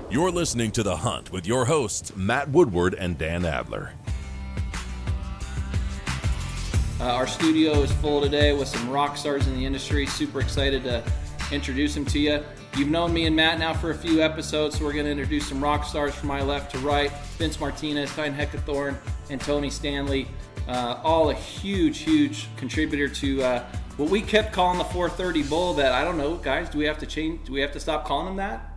You're listening to The Hunt with your hosts, Matt Woodward and Dan Adler. Our studio is full today with some rock stars in the industry. Super excited to introduce them to you. You've known me and Matt now for a few episodes, so we're going to introduce some rock stars from my left to right. Vince Martinez, Tyne and Tony Stanley, all a huge contributor to what we kept calling the 430 Bull. That, I don't know, guys, do we have to change? Do we have to stop calling them that?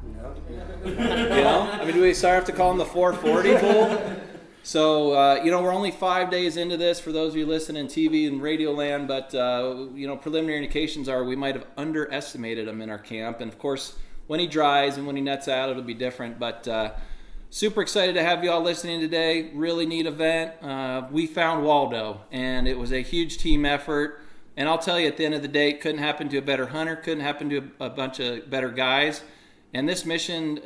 No. Do we have to call them the 440 Bull? So, we're only 5 days into this for those of you listening in TV and radio land, but, preliminary indications are we might have underestimated him in our camp. And, of course, when he dries and when he nets out, it'll be different. But super excited to have you all listening today. Really neat event. We found Waldo, and it was a huge team effort. And I'll tell you, at the end of the day, it couldn't happen to a better hunter, couldn't happen to a bunch of better guys. And this mission,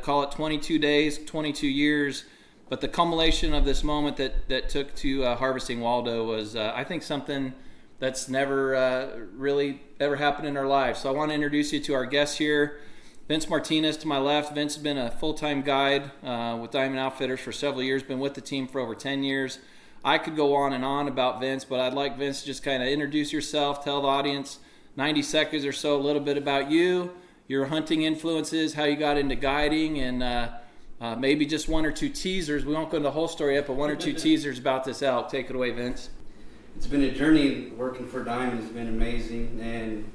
call it 22 days, 22 years, but the culmination of this moment that took to harvesting Waldo was, I think, something that's never really ever happened in our lives. So I want to introduce you to our guest here, Vince Martinez to my left. Vince has been a full-time guide with Diamond Outfitters for several years, been with the team for over 10 years. I could go on and on about Vince, but I'd like Vince to just kind of introduce yourself, tell the audience 90 seconds or so a little bit about you, your hunting influences, how you got into guiding, and maybe just one or two teasers. We won't go into the whole story yet, but one or two teasers about this elk. Take it away, Vince. It's been a journey. Working for Diamond has been amazing, and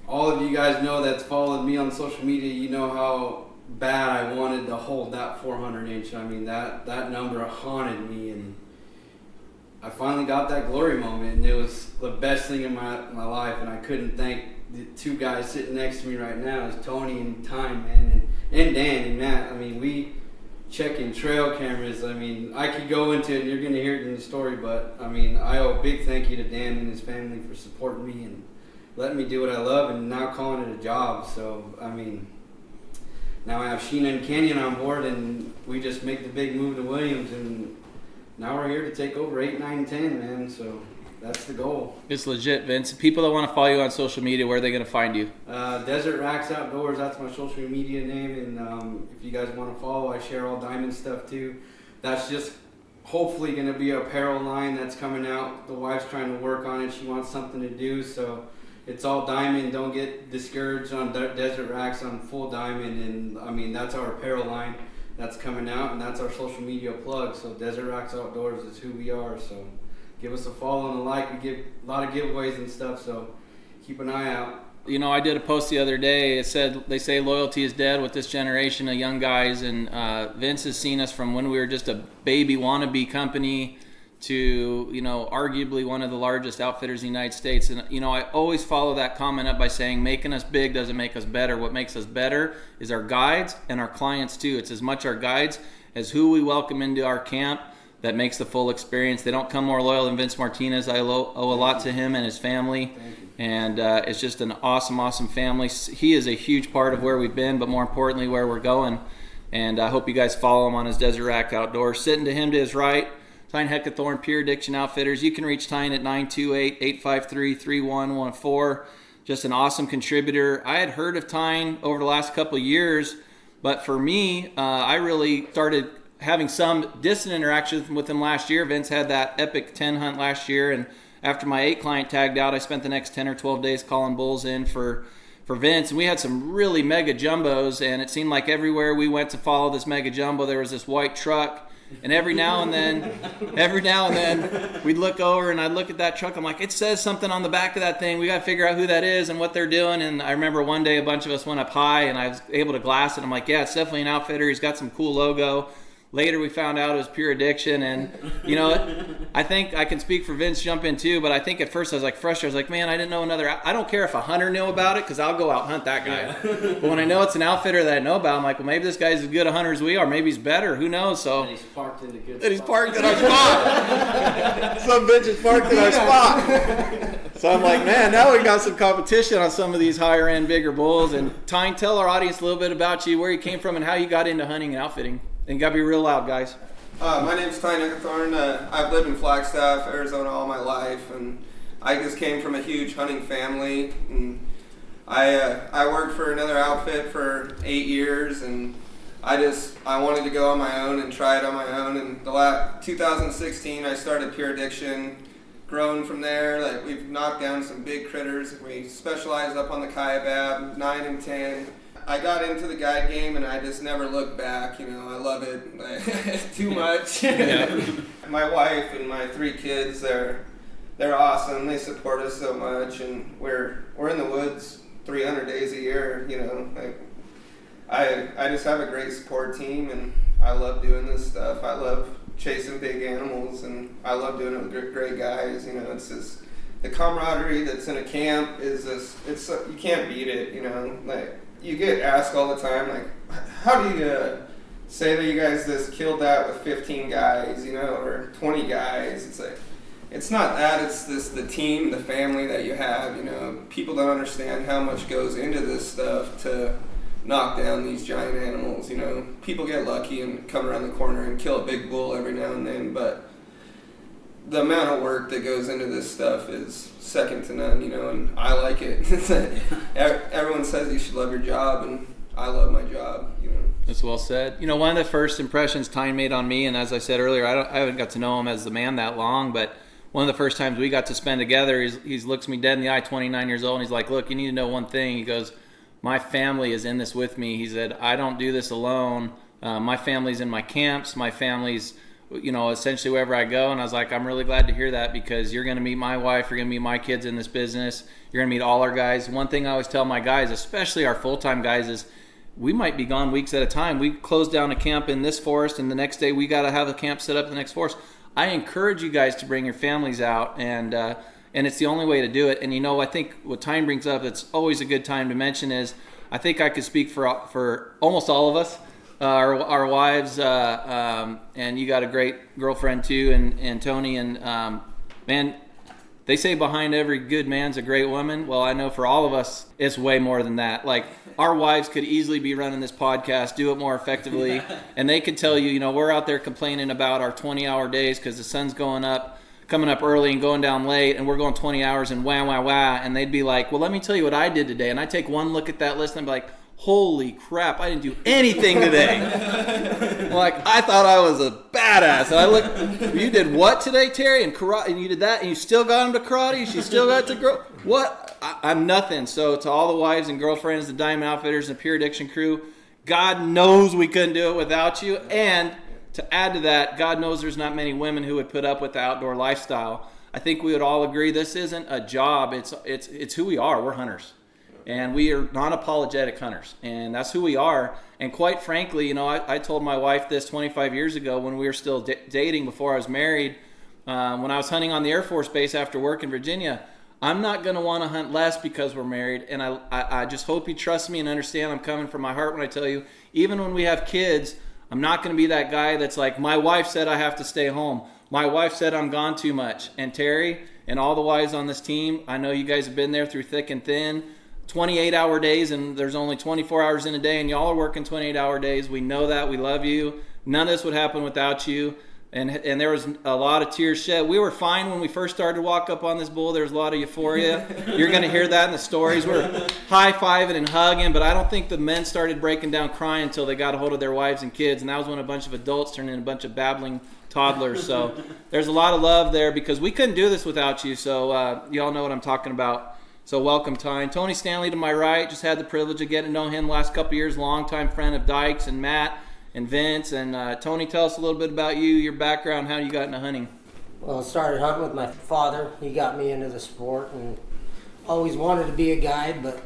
all of you guys know that's followed me on social media. You know how bad I wanted to hold that 400 inch. I mean, that number haunted me, and I finally got that glory moment, and it was the best thing in my life. And I couldn't thank the two guys sitting next to me right now, is Tony and Tyne, man, and Dan and Matt. I mean, we checking trail cameras. I mean, I could go into it, and you're going to hear it in the story, but I mean, I owe a big thank you to Dan and his family for supporting me and letting me do what I love, and now calling it a job. So, I mean, now I have Sheena and Canyon on board, and we just make the big move to Williams, and now we're here to take over 8, 9, 10, man. So that's the goal. It's legit, Vince. People that want to follow you on social media, where are they going to find you? Desert Racks Outdoors, that's my social media name. And if you guys want to follow, I share all Diamond stuff too. That's just hopefully going to be an apparel line that's coming out. The wife's trying to work on it. She wants something to do. So it's all Diamond. Don't get discouraged on Desert Racks. I'm full Diamond. And I mean, that's our apparel line that's coming out. And that's our social media plug. So Desert Racks Outdoors is who we are. So give us a follow and a like. We give a lot of giveaways and stuff, so keep an eye out. You know, I did a post the other day. It said, they say loyalty is dead with this generation of young guys, and Vince has seen us from when we were just a baby wannabe company to, arguably one of the largest outfitters in the United States. And, I always follow that comment up by saying making us big doesn't make us better. What makes us better is our guides and our clients too. It's as much our guides as who we welcome into our camp that makes the full experience. They don't come more loyal than Vince Martinez. I owe a lot to him and his family, and it's just an awesome family. He is a huge part of where we've been, but more importantly, where we're going. And I hope you guys follow him on his Desert Rack Outdoors. Sitting to him to his right, Tyne Heckathorn, Pure Addiction Outfitters. You can reach Tyne at 928-853-3114. Just an awesome contributor. I had heard of Tyne over the last couple of years, but for me, I really started having some distant interactions with him last year. Vince had that epic 10 hunt last year, and after my 8 client tagged out, I spent the next 10 or 12 days calling bulls in for Vince, and we had some really mega jumbos, and it seemed like everywhere we went to follow this mega jumbo, there was this white truck. And every now and then, we'd look over and I'd look at that truck. I'm like, it says something on the back of that thing. We got to figure out who that is and what they're doing. And I remember one day a bunch of us went up high and I was able to glass it. I'm like, yeah, it's definitely an outfitter. He's got some cool logo. Later we found out it was Pure Addiction, and I think I can speak for Vince, jump in too, but I think at first I was like frustrated. I was like, man, I didn't know another. I don't care if a hunter knew about it, because I'll go out and hunt that guy. But when I know it's an outfitter that I know about, I'm like, well, maybe this guy's as good a hunter as we are. Maybe he's better. Who knows? So and he's parked in a good spot. And he's parked in our spot. Some bitch is parked in our spot. So I'm like, man, now we got some competition on some of these higher end, bigger bulls. And Tyne, tell our audience a little bit about you, where you came from, and how you got into hunting and outfitting. And you got to be real loud, guys. My name's Tyne and Tony. I've lived in Flagstaff, Arizona all my life, and I just came from a huge hunting family. And I worked for another outfit for 8 years, and I wanted to go on my own and try it on my own. And 2016, I started Pure Addiction. Grown from there, like we've knocked down some big critters. We specialized up on the Kaibab, 9 and 10. I got into the guide game and I just never looked back. You know, I love it like, too much. My wife and my 3 kids, they're awesome. They support us so much, and we're in the woods 300 days a year. You know, like I just have a great support team, and I love doing this stuff. I love chasing big animals, and I love doing it with great guys. You know, it's just the camaraderie that's in a camp is just, you can't beat it. You know, like you get asked all the time, like, how do you say that you guys just killed that with 15 guys, you know, or 20 guys? It's like, it's not that, it's just the team, the family that you have. You know, people don't understand how much goes into this stuff to knock down these giant animals. You know, people get lucky and come around the corner and kill a big bull every now and then, but the amount of work that goes into this stuff is second to none, you know, and I like it. Everyone says you should love your job, and I love my job, you know. That's well said. You know, one of the first impressions Tyne made on me, and as I said earlier, I haven't got to know him as the man that long, but one of the first times we got to spend together, he looks me dead in the eye, 29 years old, and he's like, look, you need to know one thing. He goes, my family is in this with me. He said, I don't do this alone. My family's in my camps. My family's, you know, essentially wherever I go. And I was like, I'm really glad to hear that, because you're going to meet my wife. You're going to meet my kids in this business. You're going to meet all our guys. One thing I always tell my guys, especially our full-time guys, is we might be gone weeks at a time. We close down a camp in this forest, and the next day we got to have a camp set up in the next forest. I encourage you guys to bring your families out, and it's the only way to do it. And, you know, I think what Tyne brings up that's always a good time to mention is, I think I could speak for almost all of us, our wives, and you got a great girlfriend too, and Tony, and man, they say behind every good man's a great woman. Well, I know for all of us, it's way more than that. Like, our wives could easily be running this podcast, do it more effectively, and they could tell you, you know, we're out there complaining about our 20-hour days because the sun's coming up early and going down late, and we're going 20 hours and wah, wah, wah, and they'd be like, well, let me tell you what I did today. And I take one look at that list and I'd be like, holy crap, I didn't do anything today. Like, I thought I was a badass. And I look, you did what today, Terry? And karate, and you did that, and you still got him to karate? She still got to grow? What? I'm nothing. So to all the wives and girlfriends, the Diamond Outfitters, and the Pure Addiction crew, God knows we couldn't do it without you. And to add to that, God knows there's not many women who would put up with the outdoor lifestyle. I think we would all agree this isn't a job. It's who we are. We're hunters. And we are non-apologetic hunters. And that's who we are. And quite frankly, you know, I told my wife this 25 years ago when we were still dating before I was married. When I was hunting on the Air Force Base after work in Virginia, I'm not going to want to hunt less because we're married. And I just hope you trust me and understand I'm coming from my heart when I tell you, even when we have kids, I'm not going to be that guy that's like, my wife said I have to stay home. My wife said I'm gone too much. And Terry and all the wives on this team, I know you guys have been there through thick and thin. 28-hour days, and there's only 24 hours in a day, and y'all are working 28-hour days. We know that. We love you. None of this would happen without you. And there was a lot of tears shed. We were fine when we first started to walk up on this bull. There was a lot of euphoria. You're going to hear that in the stories. We're high-fiving and hugging, but I don't think the men started breaking down crying until they got a hold of their wives and kids, and that was when a bunch of adults turned into a bunch of babbling toddlers. So there's a lot of love there because we couldn't do this without you. So you all know what I'm talking about. So welcome, Tyne. Tony Stanley to my right. Just had the privilege of getting to know him the last couple of years. Longtime friend of Dykes and Matt and Vince. And Tony, tell us a little bit about you, your background, how you got into hunting. Well, I started hunting with my father. He got me into the sport and always wanted to be a guide, but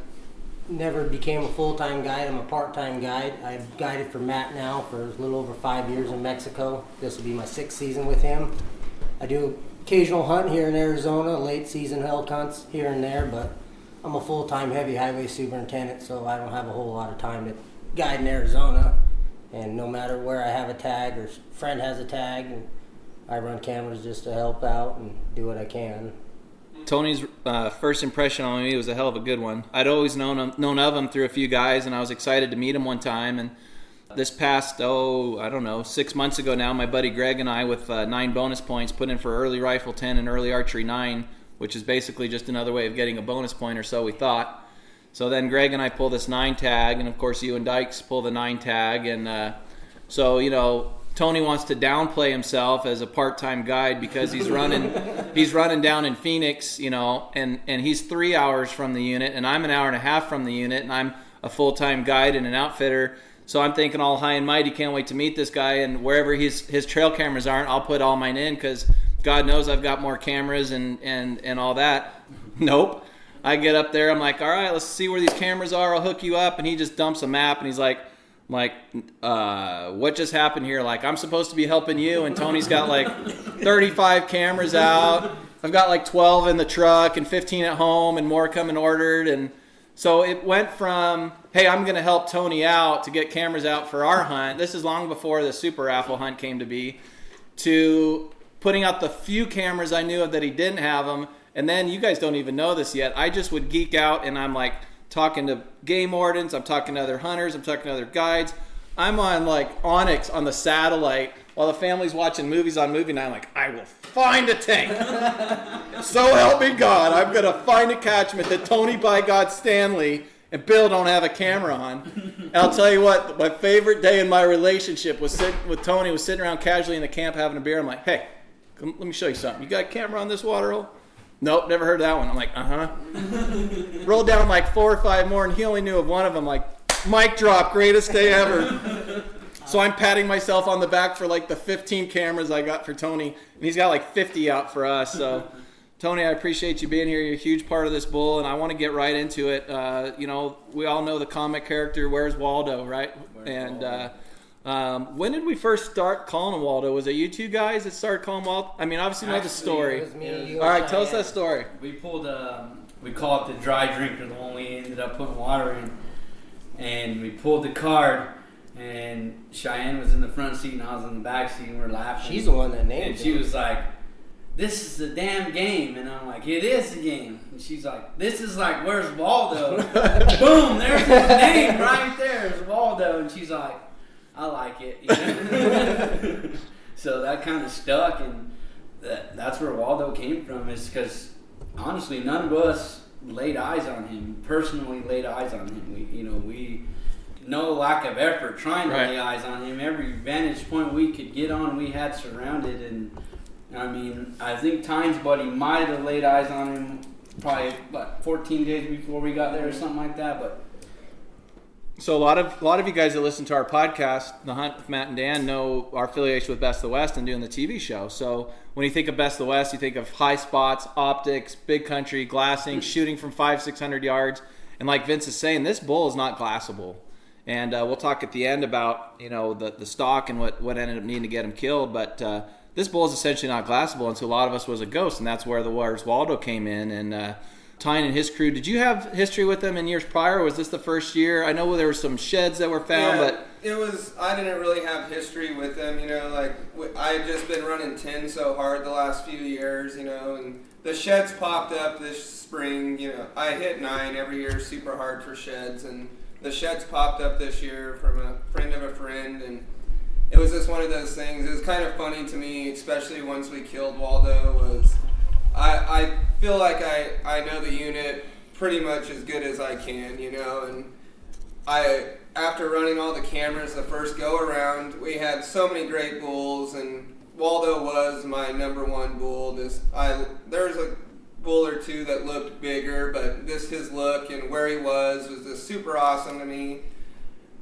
never became a full-time guide. I'm a part-time guide. I've guided for Matt now for a little over 5 years in Mexico. This will be my 6th season with him. I do occasional hunt here in Arizona, late season elk hunts here and there, but I'm a full-time heavy highway superintendent, so I don't have a whole lot of time to guide in Arizona. And no matter where I have a tag or friend has a tag, and I run cameras just to help out and do what I can. Tony's first impression on me was a hell of a good one. I'd always known of him through a few guys, and I was excited to meet him one time. And this past, 6 months ago now, my buddy Greg and I, with 9 bonus points, put in for early rifle 10 and early archery 9, which is basically just another way of getting a bonus point or so, we thought. So then Greg and I pull this 9 tag, and of course you and Dykes pull the 9 tag, and so Tony wants to downplay himself as a part-time guide because he's running down in Phoenix, and he's 3 hours from the unit, and I'm an hour and a half from the unit, and I'm a full-time guide and an outfitter. So I'm thinking all high and mighty, can't wait to meet this guy, and wherever his trail cameras aren't, I'll put all mine in because God knows I've got more cameras and all that. Nope. I get up there, I'm like, all right, let's see where these cameras are, I'll hook you up, and he just dumps a map, and he's like, what just happened here? Like, I'm supposed to be helping you, and Tony's got like 35 cameras out. I've got like 12 in the truck and 15 at home and more coming ordered. And so it went from, hey, I'm going to help Tony out to get cameras out for our hunt. This is long before the Super Raffle hunt came to be, to putting out the few cameras I knew of that he didn't have them. And then you guys don't even know this yet. I just would geek out, and I'm like, talking to game wardens, I'm talking to other hunters, I'm talking to other guides. I'm on like Onyx on the satellite while the family's watching movies on movie night. I'm like, I will find a tank. So help me God, I'm going to find a catchment that Tony by God Stanley and Bill don't have a camera on. And I'll tell you what, my favorite day in my relationship was sitting with Tony, was sitting around casually in the camp having a beer. I'm like, hey, let me show you something. You got a camera on this water hole? Nope, never heard that one. I'm like, Rolled down like 4 or 5 more, and he only knew of one of them. Like, mic drop, greatest day ever. So I'm patting myself on the back for like the 15 cameras I got for Tony, and he's got like 50 out for us. So, Tony, I appreciate you being here. You're a huge part of this bull, and I want to get right into it. We all know the comic character, Where's Waldo, right? When did we first start calling him Waldo? Was it you two guys that started calling him Waldo? I mean, obviously know the story. It was me, you, All right, and tell us Cheyenne. that story. We pulled we call it the dry drinker, the one we ended up putting water in. And we pulled the card, and Cheyenne was in the front seat and I was in the back seat, and we're laughing. She's the one that named And it. she was like, this is the damn game. And I'm like, it is the game. And she's like, this is like, where's Waldo? Boom, there's his name right there. It's Waldo. And she's like, I like it. So that kind of stuck, and that's where Waldo came from, is because honestly none of us laid eyes on him, personally laid eyes on him. We no lack of effort trying to lay eyes on him. Every vantage point we could get on, we had surrounded. And I mean, I think Tyne's buddy might have laid eyes on him probably 14 days before we got there or something like that. But So a lot of you guys that listen to our podcast, The Hunt with Matt and Dan, know our affiliation with Best of the West and doing the TV show. So when you think of Best of the West, you think of high spots, optics, big country, glassing, shooting from 500-600 yards. And like Vince is saying, this bull is not glassable. And we'll talk at the end about the stock and what ended up needing to get him killed. But this bull is essentially not glassable, and to a lot of us was a ghost, and that's where the Where's Waldo came in. And Tyne and his crew, did you have history with them in years prior, or was this the first year? I know there were some sheds that were found, but it was. I didn't really have history with them, I had just been running 10 so hard the last few years, and the sheds popped up this spring. I hit 9 every year super hard for sheds, and the sheds popped up this year from a friend of a friend, and it was just one of those things. It was kind of funny to me, especially once we killed Waldo, was I feel like I know the unit pretty much as good as I can, and after running all the cameras the first go around, we had so many great bulls, and Waldo was my number one bull. There's a bull or two that looked bigger, but his look and where he was just super awesome to me.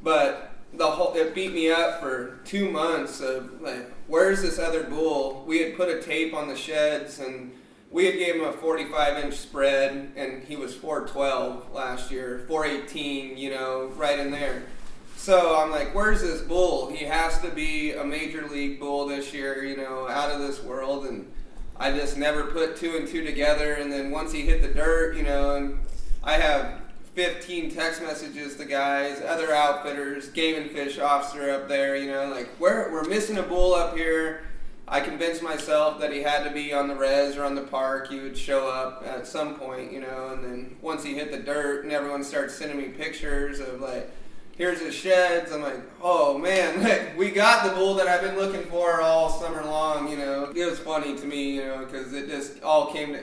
But it beat me up for 2 months of like, where's this other bull? We had put a tape on the sheds, and we had gave him a 45-inch spread, and he was 412 last year, 418, right in there. So I'm like, where's this bull? He has to be a major league bull this year, out of this world. And I just never put 2 and 2 together. And then once he hit the dirt, and I have 15 text messages to guys, other outfitters, game and fish officer up there, we're missing a bull up here. I convinced myself that he had to be on the res or on the park. He would show up at some point, and then once he hit the dirt, and everyone started sending me pictures of like, here's his sheds. I'm like, oh man, like, we got the bull that I've been looking for all summer long, you know. It was funny to me, you know, because it just all came to,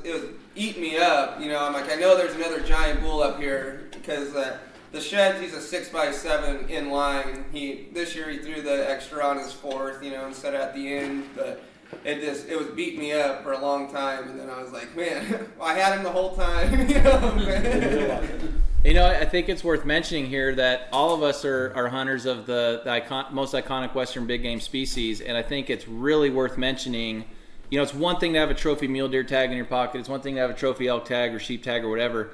it was eating me up, you know. I'm like, I know there's another giant bull up here, because the sheds, he's a 6x7 in line. This year he threw the extra on his fourth, you know, instead of at the end, but it was beating me up for a long time, and then I was like, man, I had him the whole time, you know, man. You know, I think it's worth mentioning here that all of us are hunters of the most iconic Western big game species, and I think it's really worth mentioning. You know, it's one thing to have a trophy mule deer tag in your pocket. It's one thing to have a trophy elk tag or sheep tag or whatever.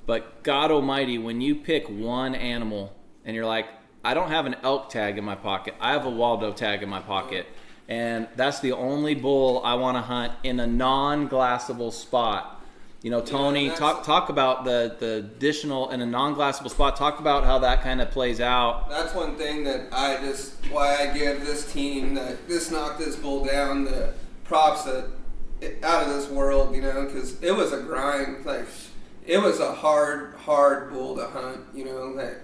But God almighty, when you pick one animal and you're like, I don't have an elk tag in my pocket. I have a Waldo tag in my pocket. And that's the only bull I want to hunt in a non-glassable spot. You know, Tony, talk about the additional in a non-glassable spot. Talk about how that kind of plays out. That's one thing that why I give this team that this knocked this bull down the props that out of this world, you know, because it was a grind. Like, it was a hard bull to hunt, you know. Like,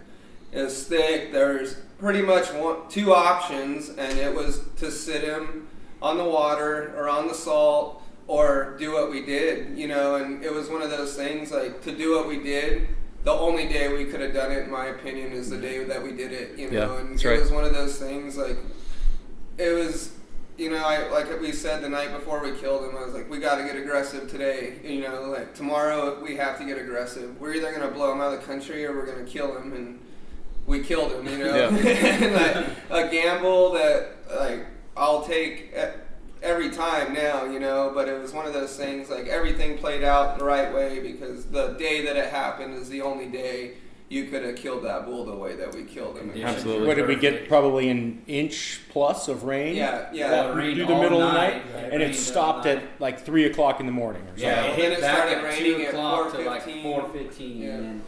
it was thick. There's pretty much two options, and it was to sit him on the water or on the salt, or do what we did, you know. And it was one of those things, like, to do what we did, the only day we could have done it, in my opinion, is the day that we did it, you know. And it was one of those things, like, it was, you know, like we said the night before we killed him, I was like, we got to get aggressive today, you know. Like, tomorrow we have to get aggressive. We're either going to blow him out of the country or we're going to kill him, and we killed him, you know. And, like, a gamble that, like, I'll take every time now, you know, but it was one of those things, like, everything played out the right way, because the day that it happened is the only day you could have killed that bull the way that we killed him. Absolutely. What did we get? Probably an inch plus of rain. Yeah. Through the middle of the night, and it stopped at like 3 o'clock in the morning or something. Yeah, And then it started back raining at 2:00 to 4:15. like 4:15. Yeah. And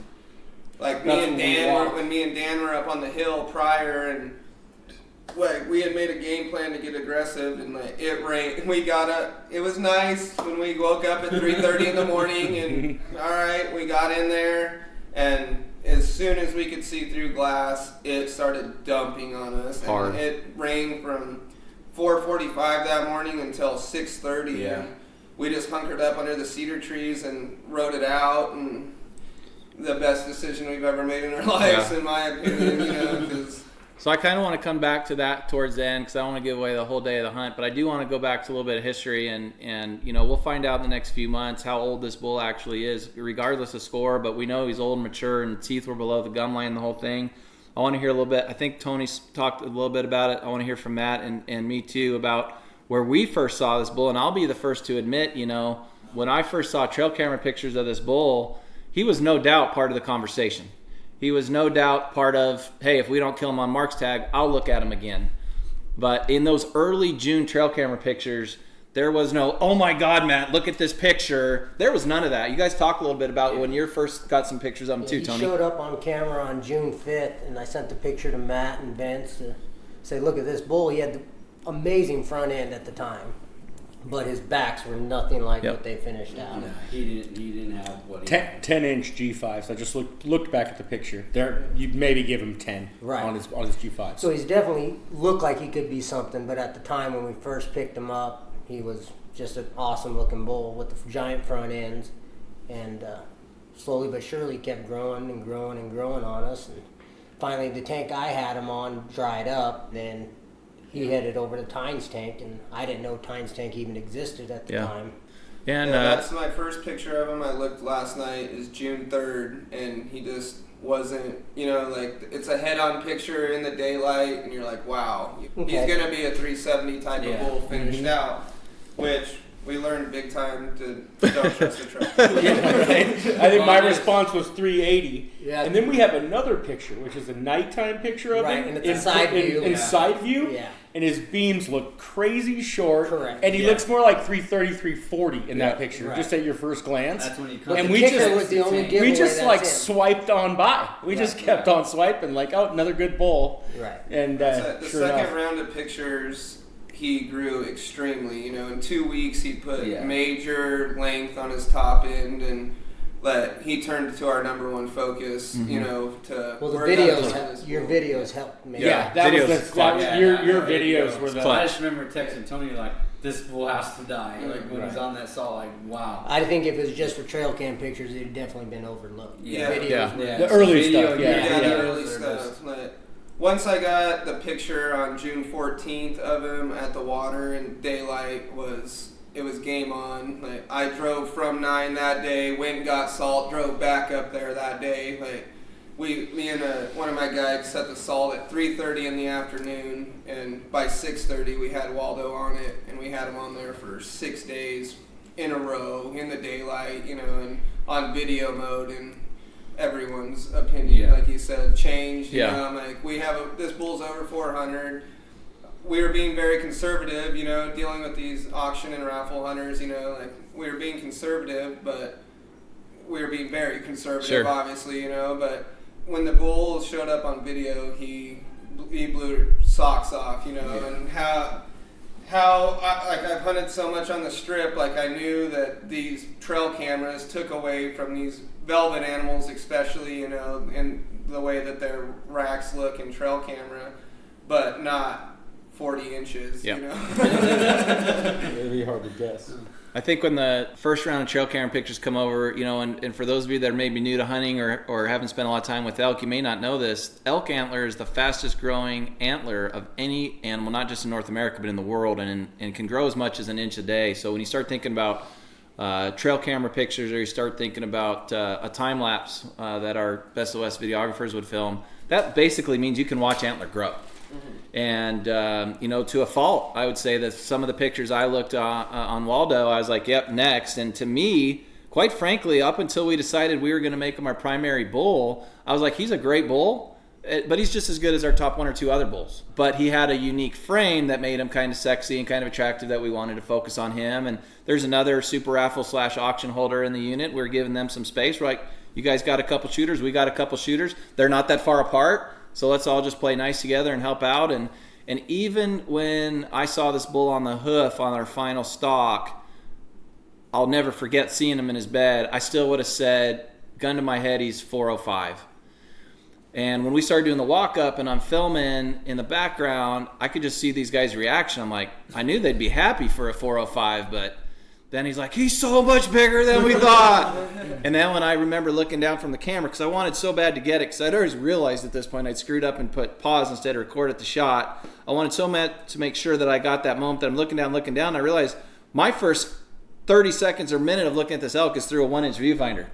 Like, That's me and when we Dan walked. when me and Dan were up on the hill prior, and like, we had made a game plan to get aggressive, and like, it rained. We got up. It was nice when we woke up at 3:30 in the morning, and all right, we got in there, and as soon as we could see through glass, it started dumping on us. And Hard. it rained from 4:45 that morning until 6:30. Yeah. And we just hunkered up under the cedar trees and rode it out, and the best decision we've ever made in our lives, in my opinion, you know, 'cause So I kind of want to come back to that towards the end, because I don't want to give away the whole day of the hunt, but I do want to go back to a little bit of history, and you know, we'll find out in the next few months how old this bull actually is, regardless of score, but we know he's old and mature, and teeth were below the gum line, the whole thing. I want to hear a little bit. I think Tony's talked a little bit about it. I want to hear from Matt and me too about where we first saw this bull. And I'll be the first to admit, you know, when I first saw trail camera pictures of this bull, he was no doubt part of the conversation. He was no doubt part of, hey, if we don't kill him on Mark's tag, I'll look at him again. But in those early June trail camera pictures, there was no, oh my God, Matt, look at this picture. There was none of that. You guys talk a little bit about when you first got some pictures of him too, Tony. He showed up on camera on June 5th, and I sent the picture to Matt and Vince to say, look at this bull. He had the amazing front end at the time, but his backs were nothing like what they finished out. no, he didn't have what he 10-inch G5s. I just looked back at the picture. There, you'd maybe give him 10 Right. on his G5s. So he's definitely looked like he could be something, but at the time when we first picked him up, he was just an awesome looking bull with the giant front ends, and slowly but surely kept growing and growing and growing on us. And finally, the tank I had him on dried up. Then he headed over to Tyne's tank, and I didn't know Tyne's tank even existed at the time. And that's my first picture of him. I looked last night, is June 3rd, and he just wasn't, you know, like, it's a head-on picture in the daylight, and you're like, wow, he's going to be a 370 type of bull finished out, which we learned big time to don't trust the truck. I think my response was 380. Yeah. And then we have another picture, which is a nighttime picture of him. And it's a side view. In side view. Yeah. And his beams look crazy short. Correct. And he looks more like 330, 340 in that picture, Right. just at your first glance. That's when he But And the we kicker just- was the only giveaway We just that's like in. swiped on by. We just kept on swiping, like, oh, another good bull. Right. And The sure second enough. round of pictures, he grew extremely. You know, in 2 weeks he put Yeah. major length on his top end, and But he turned to our number one focus, you know, to Well, the work on videos, this your bull. videos helped me. that videos was clutch. your videos were the. I just remember texting Tony like, "This bull has to die." Like when he's on that saw, like, wow. I think if it was just for trail cam pictures, it'd definitely been overlooked. Yeah. Videos Yeah. were- The early Video, stuff, Yeah, yeah. the early stuff. Like, once I got the picture on June 14th of him at the water and daylight it was game on. Like, I drove from 9 that day, went and got salt, drove back up there that day. Like, me and one of my guides set the salt at 3:30 in the afternoon, and by 6:30 we had Waldo on it, and we had him on there for 6 days in a row in the daylight, you know, and on video mode, and everyone's opinion, like you said, changed. You know, I'm like, this bull's over 400. We were being very conservative, you know, dealing with these auction and raffle hunters, you know, like we were being conservative, but we were being very conservative, obviously, you know, but when the bull showed up on video, he blew socks off, you know, and I've hunted so much on the strip, like I knew that these trail cameras took away from these velvet animals, especially, you know, in the way that their racks look in trail camera, but not 40 inches, you know. It'd be hard to guess. I think when the first round of trail camera pictures come over, you know, and for those of you that are maybe new to hunting or haven't spent a lot of time with elk, you may not know this. Elk antler is the fastest growing antler of any animal, not just in North America, but in the world, and can grow as much as an inch a day. So when you start thinking about trail camera pictures, or you start thinking about a time lapse that our Best of West videographers would film, that basically means you can watch antler grow. And, you know, to a fault, I would say that some of the pictures I looked on Waldo, I was like, yep, next. And to me, quite frankly, up until we decided we were going to make him our primary bull, I was like, he's a great bull, but he's just as good as our top 1 or 2 other bulls. But he had a unique frame that made him kind of sexy and kind of attractive, that we wanted to focus on him. And there's another super raffle / auction holder in the unit. We're giving them some space. We're like, you guys got a couple shooters, we got a couple shooters. They're not that far apart. So let's all just play nice together and help out. And even when I saw this bull on the hoof on our final stalk, I'll never forget seeing him in his bed. I still would have said, gun to my head, he's 405. And when we started doing the walk up and I'm filming in the background, I could just see these guys' reaction. I'm like, I knew they'd be happy for a 405, but then he's like, he's so much bigger than we thought. And then when I remember looking down from the camera, because I wanted so bad to get it, because I'd always realized at this point I'd screwed up and put pause instead of record at the shot. I wanted so much to make sure that I got that moment that I'm looking down. I realized my first 30 seconds or minute of looking at this elk is through a 1-inch viewfinder.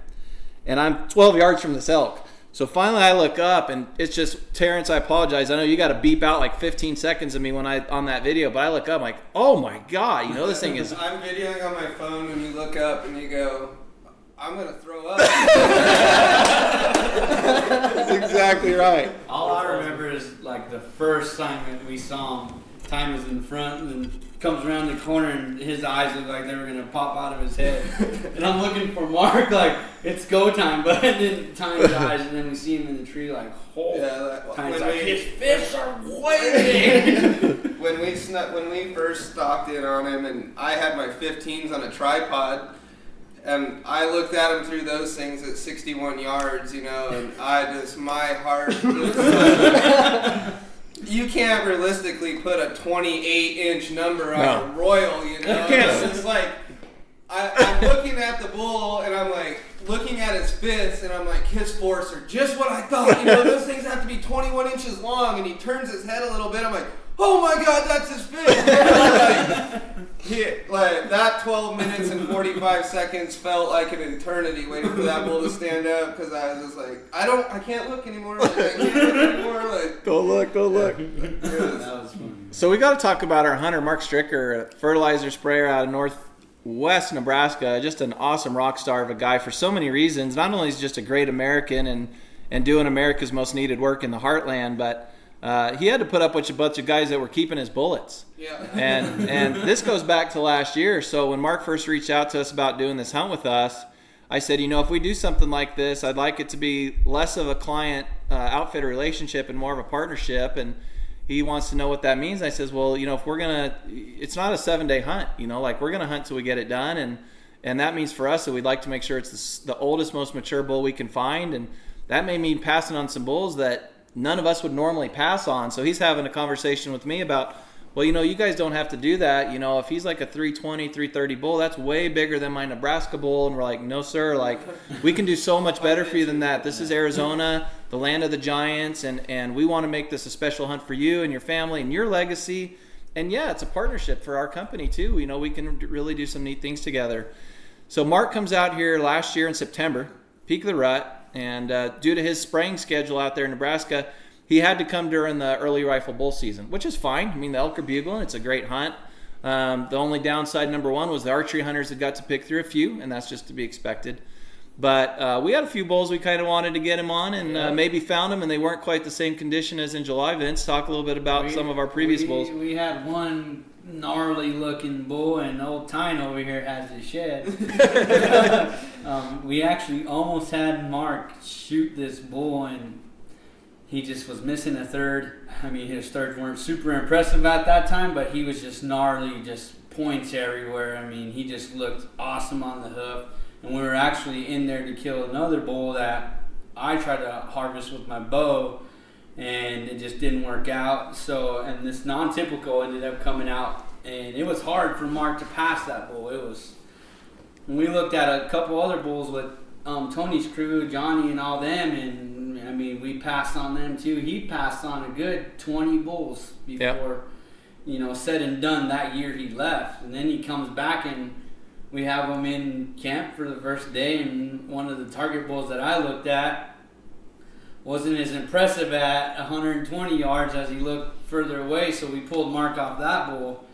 And I'm 12 yards from this elk. So finally I look up, and it's just, Terrence, I apologize. I know you got to beep out like 15 seconds of me when on that video, but I look up, I'm like, oh my God, you know, this thing is... I'm videoing on my phone, and you look up and you go, I'm going to throw up. That's exactly right. All I remember is like the first time that we saw him, Tyne was in front and then comes around the corner and his eyes look like they were going to pop out of his head. And I'm looking for Mark like, it's go time, but then Tyne's eyes, and then we see him in the tree like, oh. Yeah, Tyne's like, his fists are waiting. When we first stalked in on him, and I had my 15s on a tripod, and I looked at him through those things at 61 yards, you know, and my heart just... You can't realistically put a 28-inch number on a Royal, you know? It's just like, I'm looking at the bull, and I'm like, looking at his fists, and I'm like, his force are just what I thought. You know, those things have to be 21 inches long, and he turns his head a little bit. I'm like, oh my God, that's his fist. Like that 12 minutes and 45 seconds felt like an eternity waiting for that bull to stand up, because I was just like, I can't look anymore. Like, I can't look anymore. Like, Go look. That was fun. So we got to talk about our hunter, Mark Stricker, a fertilizer sprayer out of Northwest Nebraska. Just an awesome rock star of a guy for so many reasons. Not only is he just a great American and doing America's most needed work in the heartland, but he had to put up with a bunch of guys that were keeping his bullets. yeah. And this goes back to last year. So when Mark first reached out to us about doing this hunt with us, I said, you know, if we do something like this, I'd like it to be less of a client outfitter relationship and more of a partnership. And he wants to know what that means. I says, well, you know, if we're gonna, it's not a 7-day hunt, you know, like we're gonna hunt till we get it done. And that means for us that we'd like to make sure it's the oldest, most mature bull we can find. And that may mean passing on some bulls that none of us would normally pass on. So he's having a conversation with me about, well, you guys don't have to do that. If he's like a 320, 330 bull, that's way bigger than my Nebraska bull. And we're like, no, sir. Like, we can do so much better for you than that. This is Arizona, the land of the giants. And we want to make this a special hunt for you and your family and your legacy. And yeah, it's a partnership for our company too. We can really do some neat things together. So Mark comes out here last year in September, peak of the rut, and due to his spraying schedule out there in Nebraska, he had to come during the early rifle bull season, which is fine. I mean, the elk are bugling. It's a great hunt. The only downside, number one, was the archery hunters had got to pick through a few, and that's just to be expected. But we had a few bulls we kind of wanted to get him on, and maybe found them, and they weren't quite the same condition as in July. Vince, talk a little bit about some of our previous bulls. We had one gnarly looking bull, and old Tyne over here has his shed. We actually almost had Mark shoot this bull, and he just was missing a third. I mean, his thirds weren't super impressive at that time, but he was just gnarly, just points everywhere. I mean, he just looked awesome on the hoof. And we were actually in there to kill another bull that I tried to harvest with my bow, and it just didn't work out. So, and this non-typical ended up coming out, and it was hard for Mark to pass that bull. We looked at a couple other bulls with Tony's crew, Johnny and all them, and I mean, we passed on them too. He passed on a good 20 bulls before, said and done that year he left. And then he comes back, and we have him in camp for the first day, and one of the target bulls that I looked at wasn't as impressive at 120 yards as he looked further away, so we pulled Mark off that bull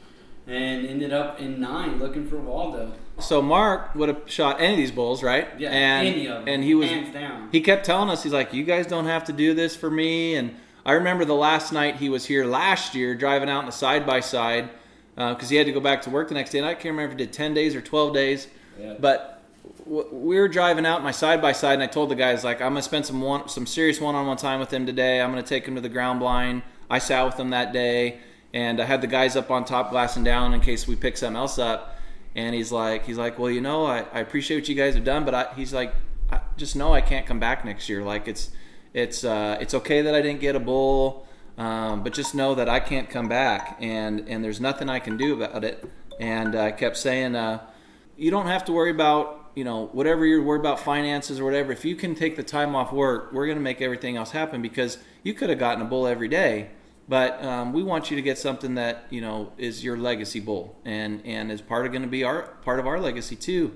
and ended up in 9 looking for Waldo. So Mark would have shot any of these bulls, right? Yeah, and, any of them, and he was, hands down. He kept telling us, he's like, you guys don't have to do this for me. And I remember the last night he was here last year driving out in a side-by-side because he had to go back to work the next day. And I can't remember if he did 10 days or 12 days. Yeah. But we were driving out my side-by-side, and I told the guys, like, I'm going to spend some serious one-on-one time with him today. I'm going to take him to the ground blind. I sat with him that day, and I had the guys up on top glassing down in case we pick something else up. And he's like, well, I appreciate what you guys have done, but he's like, I just know I can't come back next year. Like, it's okay that I didn't get a bull, but just know that I can't come back, and there's nothing I can do about it. And I kept saying, you don't have to worry about, whatever you're worried about, finances or whatever. If you can take the time off work, we're going to make everything else happen, because you could have gotten a bull every day. But we want you to get something that, is your legacy bull, and is part of our legacy too.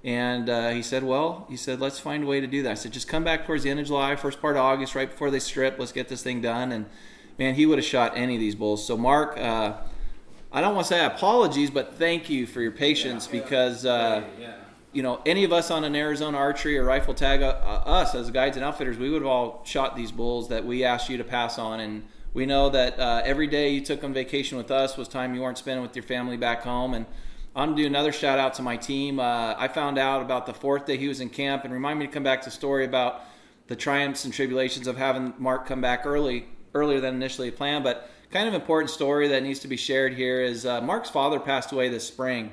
And he said, let's find a way to do that. I said, just come back towards the end of July, first part of August, right before they strip. Let's get this thing done. And man, he would have shot any of these bulls. So Mark, I don't want to say apologies, but thank you for your patience, because any of us on an Arizona archery or rifle tag, us as guides and outfitters, we would have all shot these bulls that we asked you to pass on. And we know that every day you took on vacation with us was time you weren't spending with your family back home. And I'm going to do another shout out to my team. I found out about the 4th day he was in camp, and remind me to come back to the story about the triumphs and tribulations of having Mark come back earlier than initially planned. But kind of important story that needs to be shared here is Mark's father passed away this spring.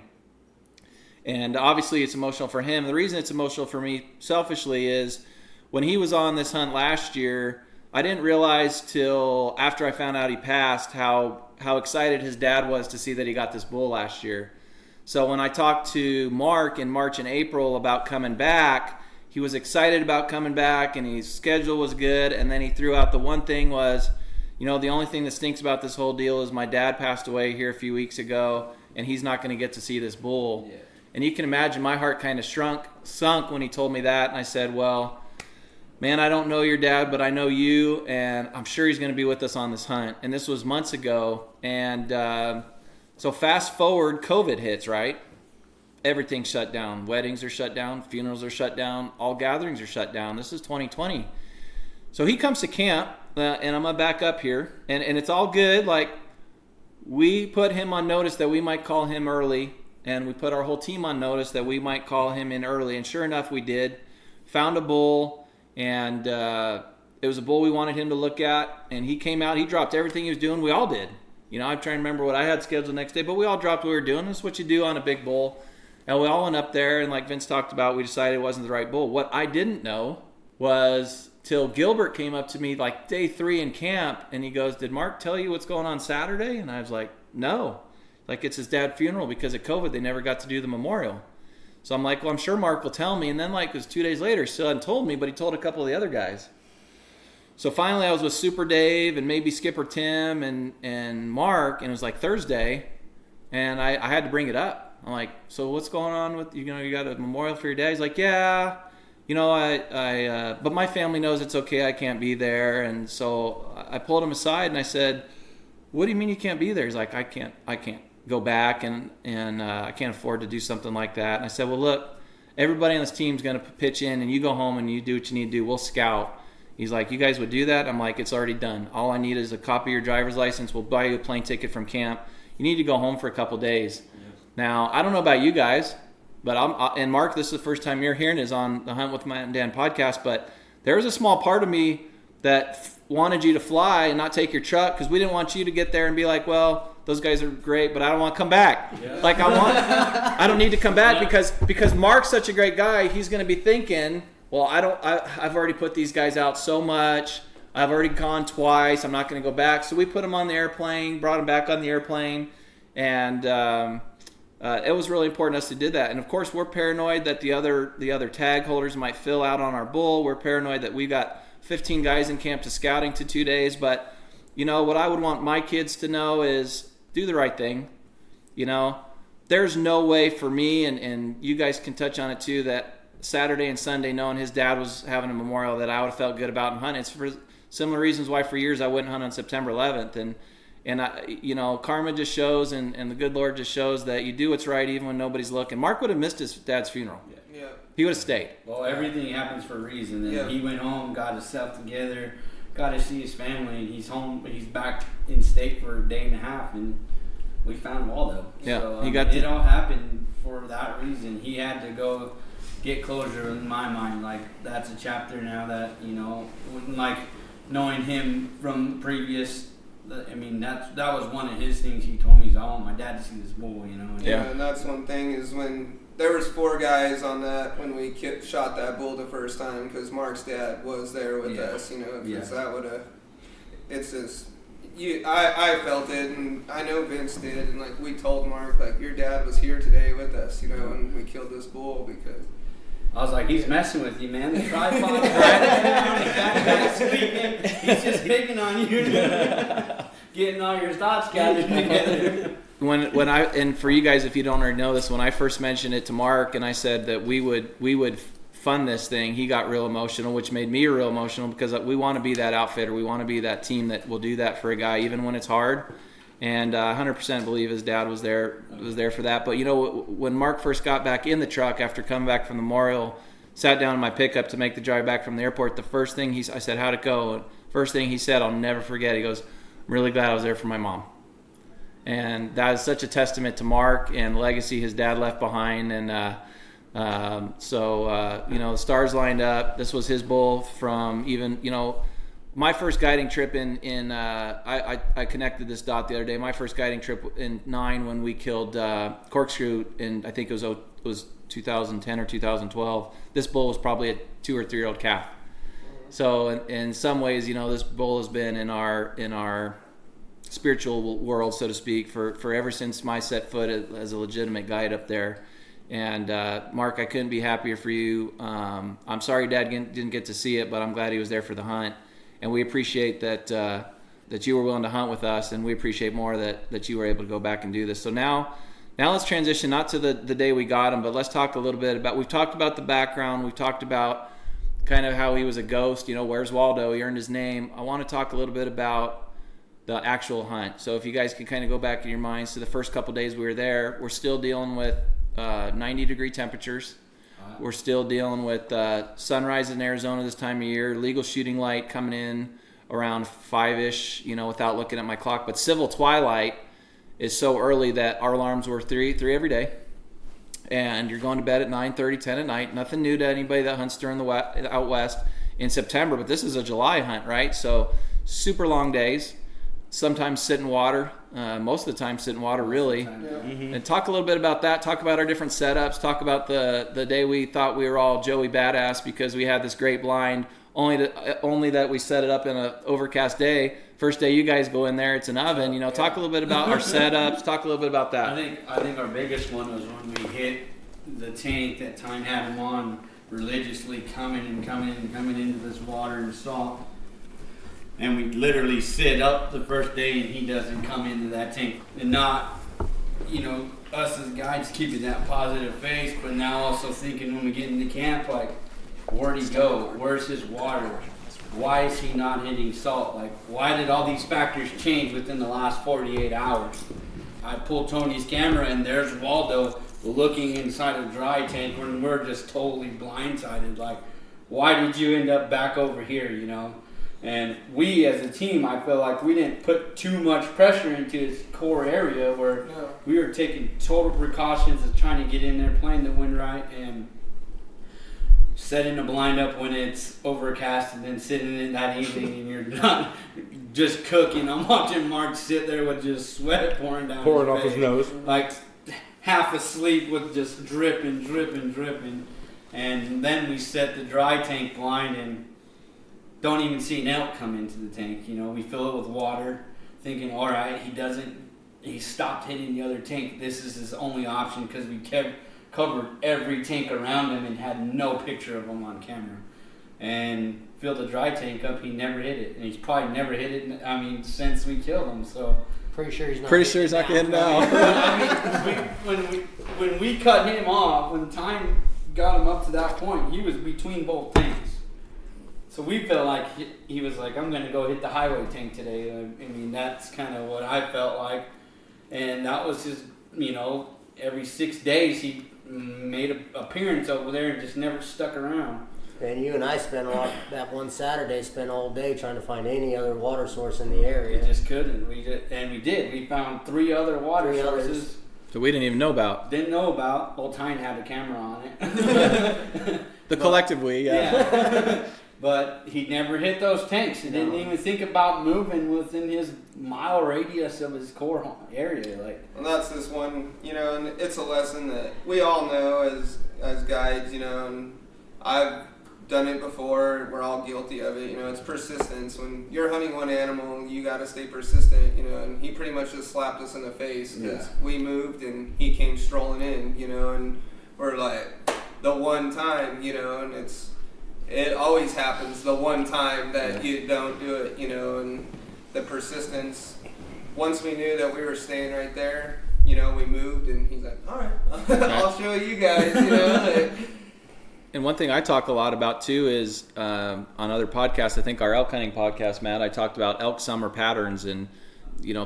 And obviously it's emotional for him. The reason it's emotional for me selfishly is when he was on this hunt last year, I didn't realize till after I found out he passed how excited his dad was to see that he got this bull last year. So when I talked to Mark in March and April about coming back, he was excited about coming back, and his schedule was good. And then he threw out the one thing was, the only thing that stinks about this whole deal is my dad passed away here a few weeks ago, and he's not going to get to see this bull. Yeah. And you can imagine my heart kind of sunk when he told me that. And I said, well, man, I don't know your dad, but I know you, and I'm sure he's going to be with us on this hunt. And this was months ago. And so fast forward, COVID hits, right? Everything's shut down. Weddings are shut down. Funerals are shut down. All gatherings are shut down. This is 2020. So he comes to camp, and I'm going to back up here. And it's all good. Like, we put him on notice that we might call him early, and we put our whole team on notice that we might call him in early. And sure enough, we did. Found a bull. And it was a bull we wanted him to look at, and he came out. He dropped everything he was doing. We all did. I'm trying to remember what I had scheduled the next day, but we all dropped what we were doing. That's what you do on a big bull. And we all went up there, and like Vince talked about, we decided it wasn't the right bull. What I didn't know was till Gilbert came up to me like day 3 in camp, and he goes, "Did Mark tell you what's going on Saturday?" And I was like, "No." Like, it's his dad's funeral. Because of COVID, they never got to do the memorial. So I'm like, well, I'm sure Mark will tell me. And then like it was 2 days later, he still hadn't told me, but he told a couple of the other guys. So finally I was with Super Dave and maybe Skipper Tim and Mark, and it was like Thursday, and I had to bring it up. I'm like, "So what's going on with, you got a memorial for your dad?" He's like, "Yeah, but my family knows it's okay, I can't be there." And so I pulled him aside and I said, "What do you mean you can't be there?" He's like, I can't go back and I can't afford to do something like that." And I said, "Well, look, everybody on this team's going to pitch in, and you go home and you do what you need to do. We'll scout." He's like, "You guys would do that?" I'm like, "It's already done. All I need is a copy of your driver's license. We'll buy you a plane ticket from camp. You need to go home for a couple days." Now, I don't know about you guys, but and Mark, this is the first time you're hearing is on the Hunt with Matt and Dan podcast, but there was a small part of me that wanted you to fly and not take your truck, because we didn't want you to get there and be like, "Well, those guys are great, but I don't want to come back." Yeah. Like, I don't need to come back because Mark's such a great guy. He's going to be thinking, "Well, I've already put these guys out so much. I've already gone twice. I'm not going to go back." So we put him on the airplane, brought him back on the airplane, and it was really important us to do that. And of course, we're paranoid that the other tag holders might fill out on our bull. We're paranoid that we got 15 guys in camp to scouting to 2 days. But what I would want my kids to know is do the right thing. There's no way for me, and you guys can touch on it too, that Saturday and Sunday, knowing his dad was having a memorial, that I would have felt good about and hunting. It's for similar reasons why for years I wouldn't hunt on September 11th. And I, karma just shows, and the good Lord just shows that you do what's right even when nobody's looking. Mark would have missed his dad's funeral. Yeah. He would have stayed. Well, everything happens for a reason. And Yeah. he went home, got himself together, got to see his family, and he's home. He's back in state for a day and a half, and we found Waldo. Yeah, so, it all happened for that reason. He had to go get closure in my mind. Like, that's a chapter now that, like knowing him from previous. I mean, that was one of his things he told me. He's, "I want my dad to see this bull," Yeah, and that's one thing is when there was 4 guys on that when we shot that bull the first time, because Mark's dad was there with us, because that would have, it's just, I felt it, and I know Vince did, and like we told Mark, like, your dad was here today with us, and we killed this bull because. I was like, "He's messing with you, man. The tripod's right down. The backpack's sleeping. He's just picking on you, getting all your thoughts gathered together." And for you guys, if you don't already know this, when I first mentioned it to Mark and I said that we would fund this thing, he got real emotional, which made me real emotional, because we want to be that outfitter. We want to be that team that will do that for a guy even when it's hard. And 100% believe his dad was there for that. But when Mark first got back in the truck after coming back from the memorial, sat down in my pickup to make the drive back from the airport, the first thing I said, "How'd it go?" And first thing he said, I'll never forget. He goes, "I'm really glad I was there for my mom." And that is such a testament to Mark and the legacy his dad left behind. And the stars lined up. This was his bull from even my first guiding trip I connected this dot the other day. My first guiding trip in 9 when we killed Corkscrew, and I think it was 2010 or 2012. This bull was probably a 2 or 3 year old calf. So in some ways, this bull has been in our spiritual world, so to speak, for ever since my set foot as a legitimate guide up there. And Mark, I couldn't be happier for you. I'm sorry Dad didn't get to see it, but I'm glad he was there for the hunt. And we appreciate that you were willing to hunt with us, and we appreciate more that you were able to go back and do this. So now let's transition not to the day we got him, but let's talk a little bit about, we've talked about the background, we've talked about kind of how he was a ghost, where's Waldo, he earned his name. I want to talk a little bit about the actual hunt. So if you guys can kind of go back in your minds to the first couple days we were there, we're still dealing with 90-degree temperatures. We're still dealing with sunrise in Arizona this time of year, legal shooting light coming in around 5-ish, without looking at my clock. But civil twilight is so early that our alarms were 3 every day. And you're going to bed at 9:30, 10 at night. Nothing new to anybody that hunts during out west in September. But this is a July hunt, right? So super long days. Sometimes sit in water most of the time sit in water, really. Yeah. And talk a little bit about that. Talk about our different setups. Talk about the day we thought we were all Joey Badass because we had this great blind. Only that we set it up in an overcast day. First day you guys go in there, it's an oven. Talk a little bit about our setups. Talk a little bit about that. I think our biggest one was when we hit the tank that Tyne had him on religiously coming into this water and salt. And we literally sit up the first day and he doesn't come into that tank. And not, us as guides keeping that positive face, but now also thinking when we get into camp, like, where'd he go? Where's his water? Why is he not hitting salt? Like, why did all these factors change within the last 48 hours? I pulled Tony's camera and there's Waldo looking inside a dry tank when we're just totally blindsided. Like, why did you end up back over here, And we as a team, I feel like we didn't put too much pressure into his core area where we were taking total precautions of trying to get in there, playing the wind right, and setting the blind up when it's overcast and then sitting in that evening and you're not just cooking. I'm watching Mark sit there with just sweat pouring down Pouring his nose. Like half asleep with just dripping. And then we set the dry tank blind and don't even see an elk come into the tank. We fill it with water thinking, all right, he stopped hitting the other tank. This is his only option because we covered every tank around him and had no picture of him on camera. And filled the dry tank up, he never hit it. And he's probably never hit it, since we killed him. So Pretty sure he's not Pretty sure he's not going to hit it now. when we cut him off, when Tyne got him up to that point, he was between both tanks. So we felt like he was like, I'm going to go hit the highway tank today. That's kind of what I felt like. And that was just, every 6 days he made an appearance over there and just never stuck around. And you and I spent that one Saturday, spent all day trying to find any other water source in the area. We just couldn't. We did. We found 3 other water sources. So we didn't even know about. Didn't know about. Well, Tyne had a camera on it. The collective we, yeah. But he never hit those tanks. He didn't even think about moving within his mile radius of his core area. And that's this one, and it's a lesson that we all know as guides, and I've done it before. We're all guilty of it. It's persistence. When you're hunting one animal, you got to stay persistent. And he pretty much just slapped us in the face because we moved and he came strolling in. And we're like, the one time, and it always happens. The one time that you don't do it, and the persistence. Once we knew that we were staying right there, we moved, and he's like, all right, I'll show you guys. And one thing I talk a lot about too is on other podcasts, I think our elk hunting podcast, Matt, I talked about elk summer patterns and,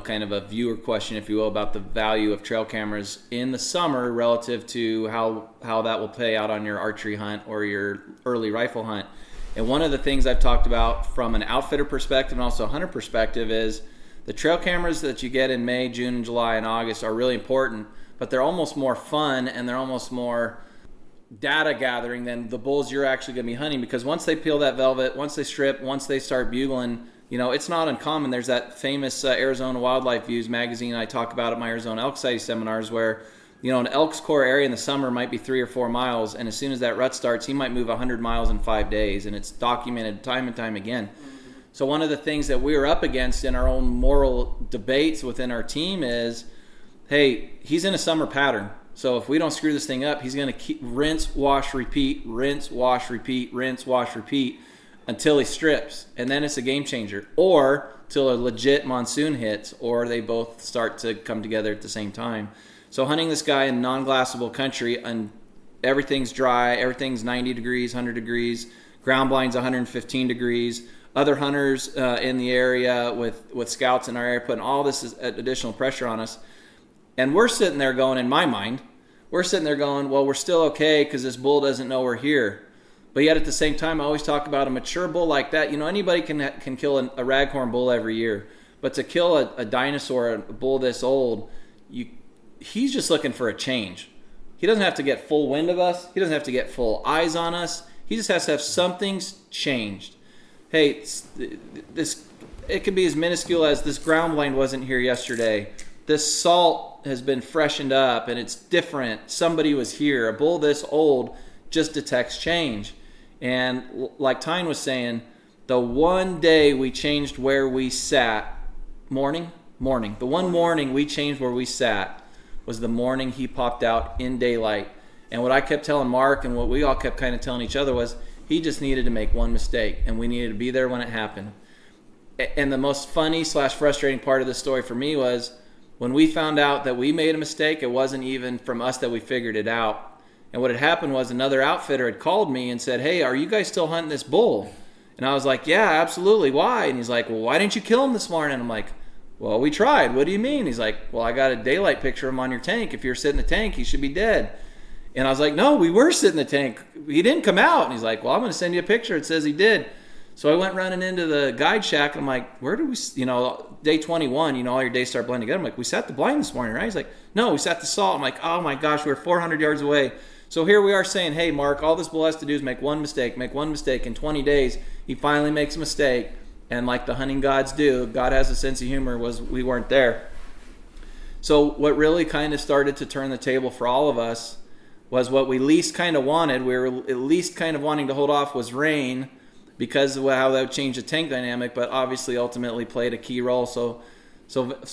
kind of a viewer question, if you will, about the value of trail cameras in the summer relative to how that will play out on your archery hunt or your early rifle hunt. And one of the things I've talked about from an outfitter perspective and also a hunter perspective is the trail cameras that you get in May, June, and July, and August are really important, but they're almost more fun and they're almost more data gathering than the bulls you're actually going to be hunting, because once they peel that velvet, once they strip, once they start bugling, it's not uncommon. There's that famous Arizona Wildlife Views magazine I talk about at my Arizona elk sighting seminars where, an elk's core area in the summer might be 3 or 4 miles, and as soon as that rut starts, he might move 100 miles in 5 days, and it's documented time and time again. So one of the things that we were up against in our own moral debates within our team is, hey, he's in a summer pattern. So if we don't screw this thing up, he's going to keep rinse, wash, repeat, rinse, wash, repeat, rinse, wash, repeat until he strips. And then it's a game changer. Or till a legit monsoon hits, or they both start to come together at the same time. So hunting this guy in non-glassable country, and everything's dry, everything's 90 degrees, 100 degrees, ground blind's 115 degrees. Other hunters in the area with scouts in our area putting all this additional pressure on us. And we're sitting there going, in my mind, well, we're still okay because this bull doesn't know we're here. But yet at the same time, I always talk about a mature bull like that. Anybody can kill a raghorn bull every year. But to kill a dinosaur, a bull this old, he's just looking for a change. He doesn't have to get full wind of us. He doesn't have to get full eyes on us. He just has to have something's changed. Hey, this it can be as minuscule as this ground blind wasn't here yesterday. This salt has been freshened up and it's different. Somebody was here. A bull this old just detects change. And like Tyne was saying, the one day we changed where we sat, morning. The one morning we changed where we sat was the morning he popped out in daylight. And what I kept telling Mark and what we all kept kind of telling each other was he just needed to make one mistake and we needed to be there when it happened. And the most funny / frustrating part of the story for me was when we found out that we made a mistake, it wasn't even from us that we figured it out. And what had happened was another outfitter had called me and said, "Hey, are you guys still hunting this bull?" And I was like, "Yeah, absolutely. Why?" And he's like, "Well, why didn't you kill him this morning?" I'm like, "Well, we tried. What do you mean?" He's like, "Well, I got a daylight picture of him on your tank. If you're sitting in the tank, he should be dead." And I was like, "No, we were sitting in the tank. He didn't come out." And he's like, "Well, I'm going to send you a picture. It says he did." So I went running into the guide shack. And I'm like, "Where do we, day 21, all your days start blending together." I'm like, "We sat the blind this morning, right?" He's like, "No, we sat the salt." I'm like, "Oh my gosh, we're 400 yards away." So here we are saying, "Hey, Mark, all this bull has to do is make one mistake. In 20 days, he finally makes a mistake." And like the hunting gods do, God has a sense of humor, we weren't there. So what really kind of started to turn the table for all of us was what we least kind of wanted. We were at least kind of wanting to hold off was rain, because of how that would change the tank dynamic, but obviously ultimately played a key role. So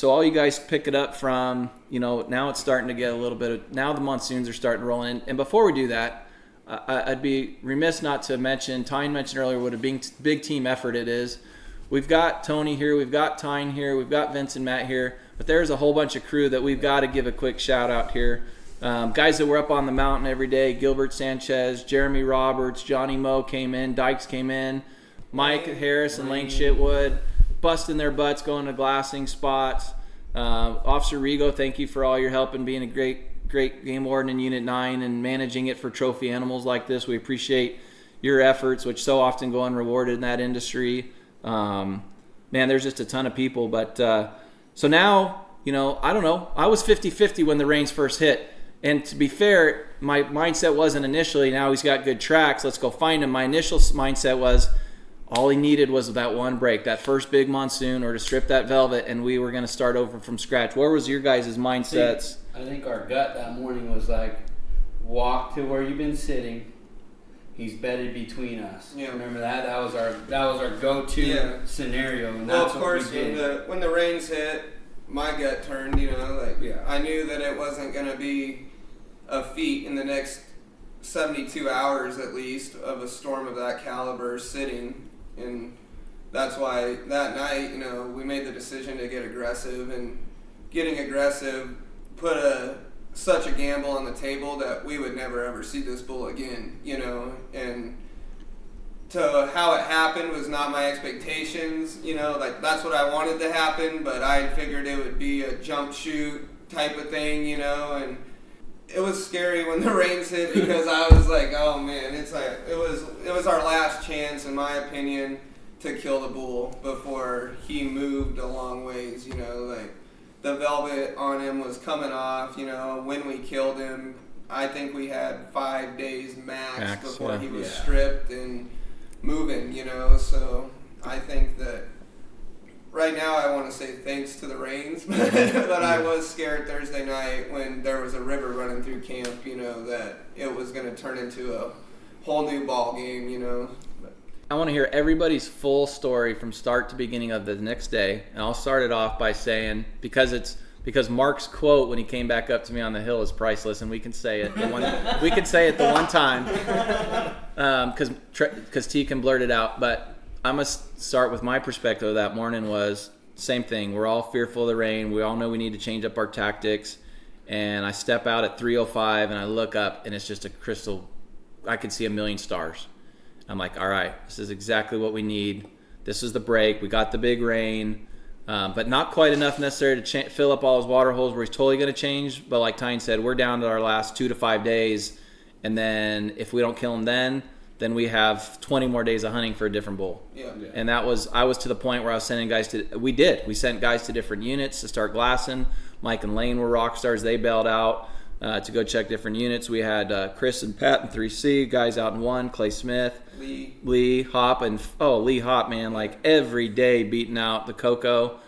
all you guys pick it up from, now it's starting to get a little bit of, now the monsoons are starting to roll in. And before we do that, I'd be remiss not to mention, Tyne mentioned earlier what a big team effort it is. We've got Tony here, we've got Tyne here, we've got Vince and Matt here, but there's a whole bunch of crew that we've got to give a quick shout out here. Guys that were up on the mountain every day: Gilbert Sanchez, Jeremy Roberts, Johnny Moe came in, Dykes came in, Mike Harris and Lane Shitwood, busting their butts, going to glassing spots. Officer Rigo, thank you for all your help and being a great game warden in Unit 9 and managing it for trophy animals like this. We appreciate your efforts, which so often go unrewarded in that industry. Man, there's just a ton of people. But so now, I don't know. I was 50-50 when the rains first hit. And to be fair, my mindset wasn't initially, now he's got good tracks, let's go find him. My initial mindset was all he needed was that one break, that first big monsoon, or to strip that velvet, and we were going to start over from scratch. Where was your guys' mindsets? I think our gut that morning was like, walk to where you've been sitting. He's bedded between us. Yeah. Remember that? That was our go-to scenario. And Well, that's of course, what we did. when the rains hit, my gut turned. I knew that it wasn't going to be a feat in the next 72 hours at least of a storm of that caliber sitting, and that's why that night, we made the decision to get aggressive, and getting aggressive put such a gamble on the table that we would never ever see this bull again, and to how it happened was not my expectations, that's what I wanted to happen, but I figured it would be a jump shoot type of thing, and it was scary when the rains hit because I was like, oh man, it's like it was our last chance, in my opinion, to kill the bull before he moved a long ways. The velvet on him was coming off. When we killed him, I think we had 5 days max before he was stripped and moving. So I think that right now I want to say thanks to the rains, but I was scared Thursday night when there was a river running through camp, that it was going to turn into a whole new ball game, I want to hear everybody's full story from start to beginning of the next day. And I'll start it off by saying, because Mark's quote when he came back up to me on the hill is priceless, and we can say it the one time, because T can blurt it out, but I must start with my perspective of that morning was same thing. We're all fearful of the rain. We all know we need to change up our tactics. And I step out at 3:05 and I look up and it's just a crystal. I could see a million stars. I'm like, all right, this is exactly what we need. This is the break. We got the big rain, but not quite enough necessary to fill up all his water holes where he's totally going to change. But like Tyne said, we're down to our last 2 to 5 days. And then if we don't kill him then we have 20 more days of hunting for a different bull. Yeah. And I was to the point where I was sending guys we sent guys to different units to start glassing. Mike and Lane were rock stars. They bailed out. to go check different units. We had Chris and Pat in 3C, guys out in 1, Clay Smith, Lee Hop, and Lee Hop, man, like every day beating out the Coco.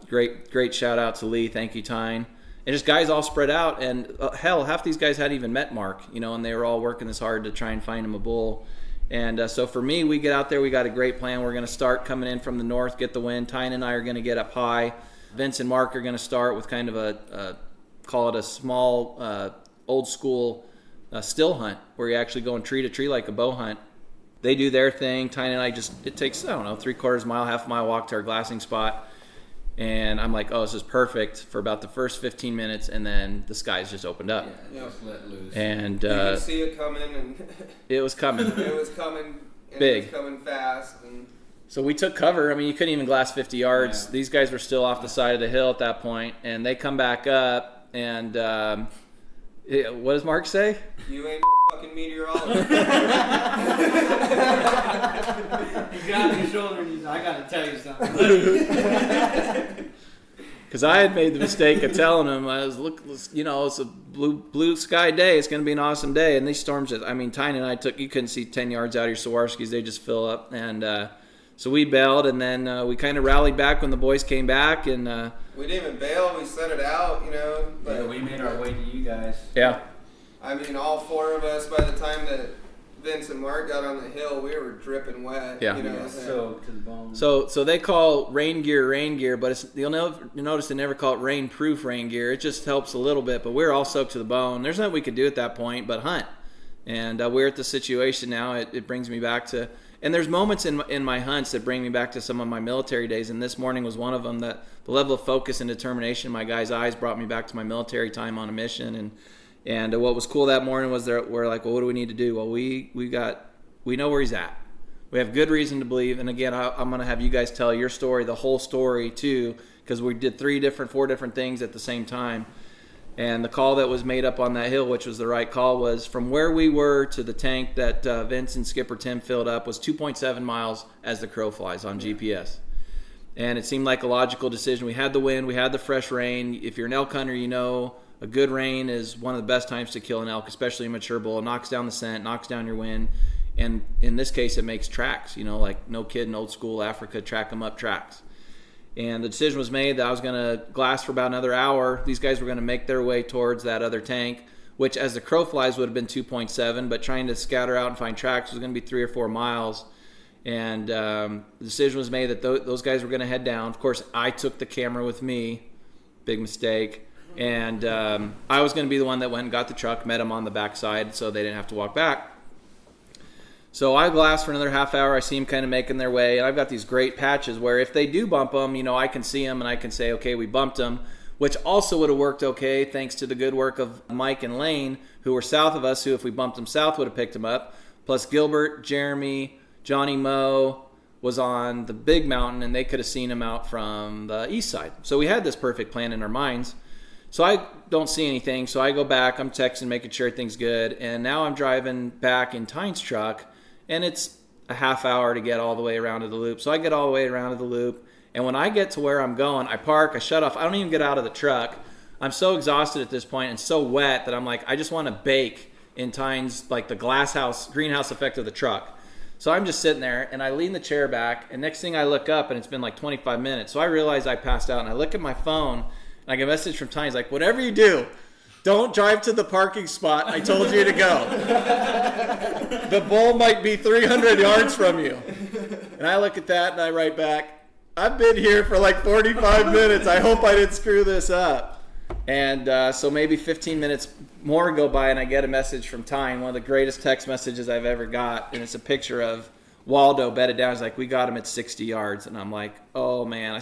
Great shout out to Lee. Thank you, Tyne. And just guys all spread out, and hell, half these guys hadn't even met Mark, and they were all working this hard to try and find him a bull. And so for me, we get out there, we got a great plan. We're going to start coming in from the north, get the wind. Tyne and I are going to get up high. Vince and Mark are going to start with kind of call it a small, old school still hunt, where you're actually going tree to tree like a bow hunt. They do their thing. Tyne and I it takes, 3/4 mile, half a mile walk to our glassing spot. And I'm like, this is perfect for about the first 15 minutes, and then the skies just opened up. Yeah, just let loose. And you could see it coming, and it was coming. It was coming big. It was coming fast. And so we took cover. I mean, you couldn't even glass 50 yards. Yeah. These guys were still off the side of the hill at that point, and they come back up, and what does Mark say? You ain't no fucking meteorologist. He got his shoulder and he's like, I gotta tell you something. Because I had made the mistake of telling him, it's a blue sky day. It's going to be an awesome day. And these storms, Tyne and I you couldn't see 10 yards out of your Swarovskis. They just fill up. And so we bailed, and then we kind of rallied back when the boys came back. And we didn't even bail. We set it out, But yeah, we made our way to you guys. Yeah. All 4 of us, by the time that Vince and Mark got on the hill, we were dripping wet. Yeah. Soaked to the bone. So they call rain gear, but you'll notice they never call it rain-proof rain gear. It just helps a little bit, but we're all soaked to the bone. There's nothing we could do at that point but hunt. And we're at the situation now. It brings me back to, and there's moments in my hunts that bring me back to some of my military days, and this morning was one of them. That the level of focus and determination in my guys' eyes brought me back to my military time on a mission. And what was cool that morning was we're like, well, what do we need to do? Well, we know where he's at. We have good reason to believe. And again, I'm going to have you guys tell your story, the whole story too, because we did 4 different things at the same time. And the call that was made up on that hill, which was the right call, was from where we were to the tank that Vince and Skipper Tim filled up was 2.7 miles as the crow flies on GPS. And it seemed like a logical decision. We had the wind, we had the fresh rain. If you're an elk hunter, a good rain is one of the best times to kill an elk, especially a mature bull. It knocks down the scent, knocks down your wind, and in this case, it makes tracks. Like no kid in old school Africa, track them up tracks. And the decision was made that I was going to glass for about another hour. These guys were going to make their way towards that other tank, which as the crow flies would have been 2.7, but trying to scatter out and find tracks was going to be 3 or 4 miles. And the decision was made that those guys were going to head down. Of course, I took the camera with me. Big mistake. And I was going to be the one that went and got the truck, met them on the backside so they didn't have to walk back. So I glassed for another half hour. I see them kind of making their way. And I've got these great patches where if they do bump them, I can see them and I can say, okay, we bumped them, which also would have worked okay thanks to the good work of Mike and Lane, who were south of us, who if we bumped them south would have picked them up. Plus Gilbert, Jeremy, Johnny Moe was on the big mountain, and they could have seen him out from the east side. So we had this perfect plan in our minds. So I don't see anything, so I go back, I'm texting, making sure everything's good, and now I'm driving back in Tyne's truck, and it's a half hour to get all the way around to the loop. So I get all the way around to the loop, and when I get to where I'm going, I park, I shut off, I don't even get out of the truck. I'm so exhausted at this point and so wet that I'm like, I just want to bake in Tyne's, like the greenhouse effect of the truck. So I'm just sitting there, and I lean the chair back, and next thing I look up, and it's been like 25 minutes, so I realize I passed out, and I look at my phone, and I get a message from Tyne. He's like, whatever you do, don't drive to the parking spot I told you to go. The bull might be 300 yards from you. And I look at that and I write back, I've been here for like 45 minutes. I hope I didn't screw this up. And so maybe 15 minutes more go by and I get a message from Tyne, one of the greatest text messages I've ever got. And it's a picture of Waldo bedded down. He's like, we got him at 60 yards. And I'm like, oh man, I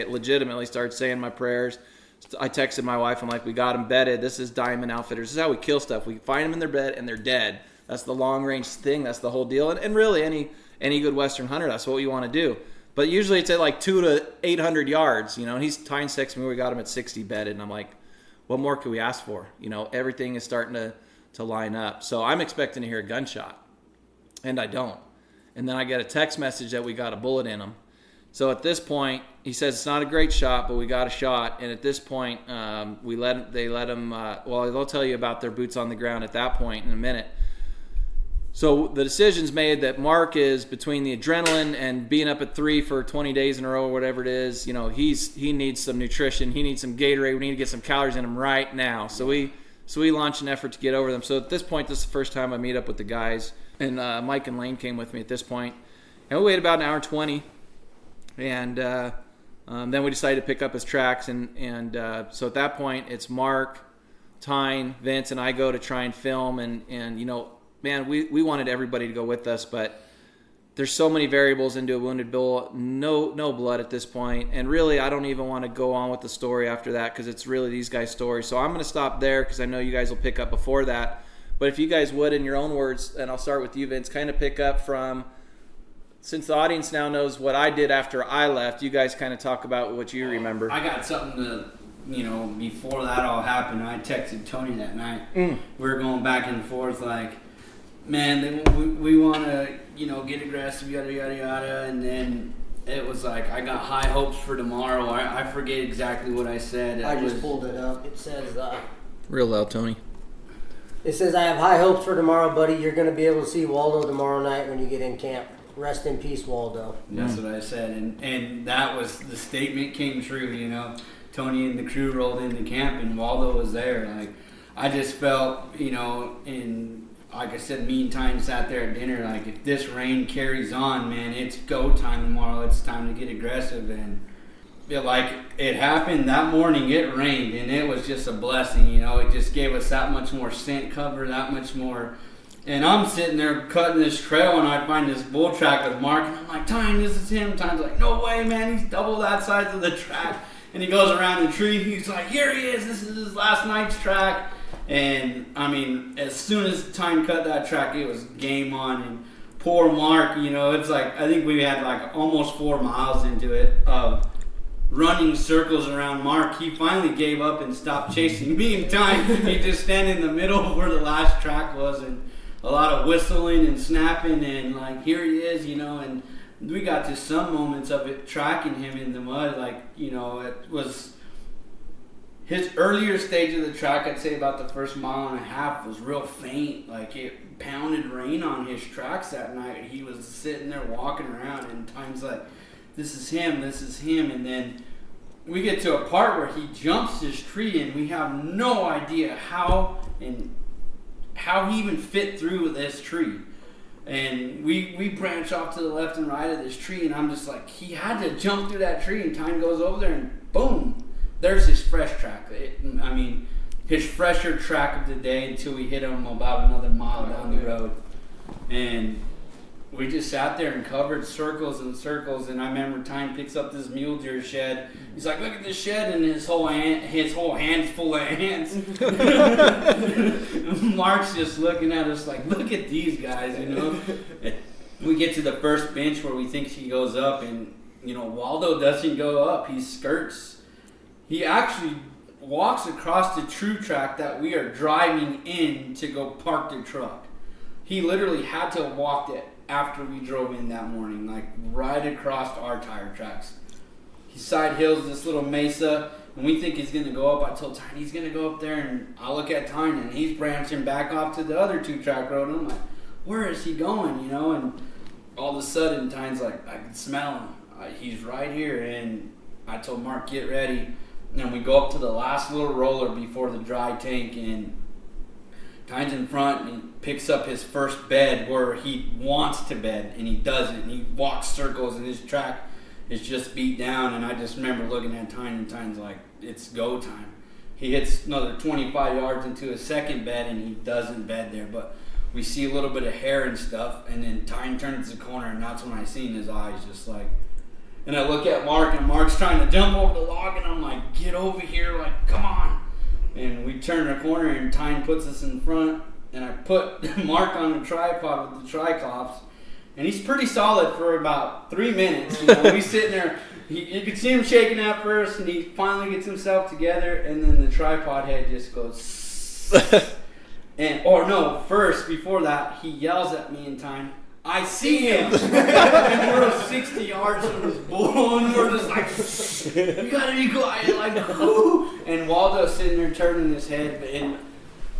legitimately started saying my prayers. I texted my wife. I'm like, we got them bedded. This is Diamond Outfitters. This is how we kill stuff. We find them in their bed and they're dead. That's the long range thing. That's the whole deal. And really, any good Western hunter, that's what you want to do. But usually it's at like 200 to 800 yards. And Tyne texts me. We got him at 60 bedded. And I'm like, what more could we ask for? Everything is starting to line up. So I'm expecting to hear a gunshot, and I don't. And then I get a text message that we got a bullet in them. So at this point, he says it's not a great shot, but we got a shot. And at this point, they let him. Well, they'll tell you about their boots on the ground at that point in a minute. So the decision's made that Mark is between the adrenaline and being up at 3 for 20 days in a row or whatever it is. You know, he needs some nutrition. He needs some Gatorade. We need to get some calories in him right now. So we launched an effort to get over them. So at this point, this is the first time I meet up with the guys. And Mike and Lane came with me at this point. And we waited about an hour 20. And then we decided to pick up his tracks. And so at that point, it's Mark, Tyne, Vince, and I go to try and film. And you know, man, we wanted everybody to go with us, but there's so many variables into a wounded bull. No blood at this point. And really, I don't even want to go on with the story after that because it's really these guys' story. So I'm going to stop there because I know you guys will pick up before that. But if you guys would, in your own words, and I'll start with you, Vince, kind of pick up from, since the audience now knows what I did after I left, you guys kind of talk about what you remember. I got something to, you know, before that all happened, I texted Tony that night. We were going back and forth like, man, we want to, you know, get aggressive, yada, yada, yada. And then it was like, I got high hopes for tomorrow. I forget exactly what I said. I just pulled it up. It says, Real loud, Tony. it says, I have high hopes for tomorrow, buddy. You're going to be able to see Waldo tomorrow night when you get in camp. Rest in peace, Waldo. That's what I said. And that was, the statement came true, you know. Tony and the crew rolled into camp and Waldo was there. Like, I just felt, you know, like I said, me and Tyne sat there at dinner, like, if this rain carries on, man, it's go time tomorrow. It's time to get aggressive. And it happened that morning. It rained, and it was just a blessing, you know. It just gave us that much more scent cover, that much more. And I'm sitting there cutting this trail, and I find this bull track with Mark, and I'm like, Tyne, this is him. Tyne's like, no way, man, he's double that size of the track. And he goes around the tree. He's like, here he is. This is his last night's track. And, I mean, as soon as Tyne cut that track, it was game on. And poor Mark, you know, it's like, I think we had like almost 4 miles into it of running circles around Mark. He finally gave up and stopped chasing me and Tyne. He just stand in the middle of where the last track was, and a lot of whistling and snapping, and like, here he is, you know. And we got to some moments of it tracking him in the mud, like, you know, it was his earlier stage of the track. I'd say about the first mile and a half was real faint, like it pounded rain on his tracks that night. He was sitting there walking around, and Tyne's like, this is him. And then we get to a part where he jumps his tree, and we have no idea how he even fit through this tree. And we branch off to the left and right of this tree, and I'm just like, he had to jump through that tree. And Tyne goes over there, and boom, there's his fresh track. His fresher track of the day until we hit him about another mile down the road. And we just sat there and covered circles and circles. And I remember Tyne picks up this mule deer shed. He's like, look at this shed, and his whole hand's full of ants. Mark's just looking at us like, look at these guys, you know. We get to the first bench where we think she goes up, and, you know, Waldo doesn't go up. He skirts. He actually walks across the true track that we are driving in to go park the truck. He literally had to walk it after we drove in that morning, like right across our tire tracks. He side hills this little mesa, and we think he's going to go up. I told Tyne he's going to go up there, and I look at Tyne, and he's branching back off to the other 2-track road, and I'm like, where is he going, you know? And all of a sudden, Tyne's like, I can smell him. He's right here. And I told Mark, get ready. And we go up to the last little roller before the dry tank, and Tyne's in front, and he picks up his first bed where he wants to bed, and he doesn't. And he walks circles, and his track is just beat down. And I just remember looking at Tyne, and Tyne's like, it's go time. He hits another 25 yards into his second bed, and he doesn't bed there. But we see a little bit of hair and stuff, and then Tyne turns the corner, and that's when I seen his eyes just like. And I look at Mark, and Mark's trying to jump over the log, and I'm like, get over here, like, come on. And we turn the corner, and Tyne puts us in front, and I put Mark on the tripod with the Triclops, and he's pretty solid for about 3 minutes. You know, he's sitting there, you could see him shaking at first, and he finally gets himself together, and then the tripod head just goes, first, before that, he yells at me and Tyne, I see him. And we're 60 yards from this bull, and we're just like, you gotta be quiet, like, whoo. And Waldo's sitting there turning his head,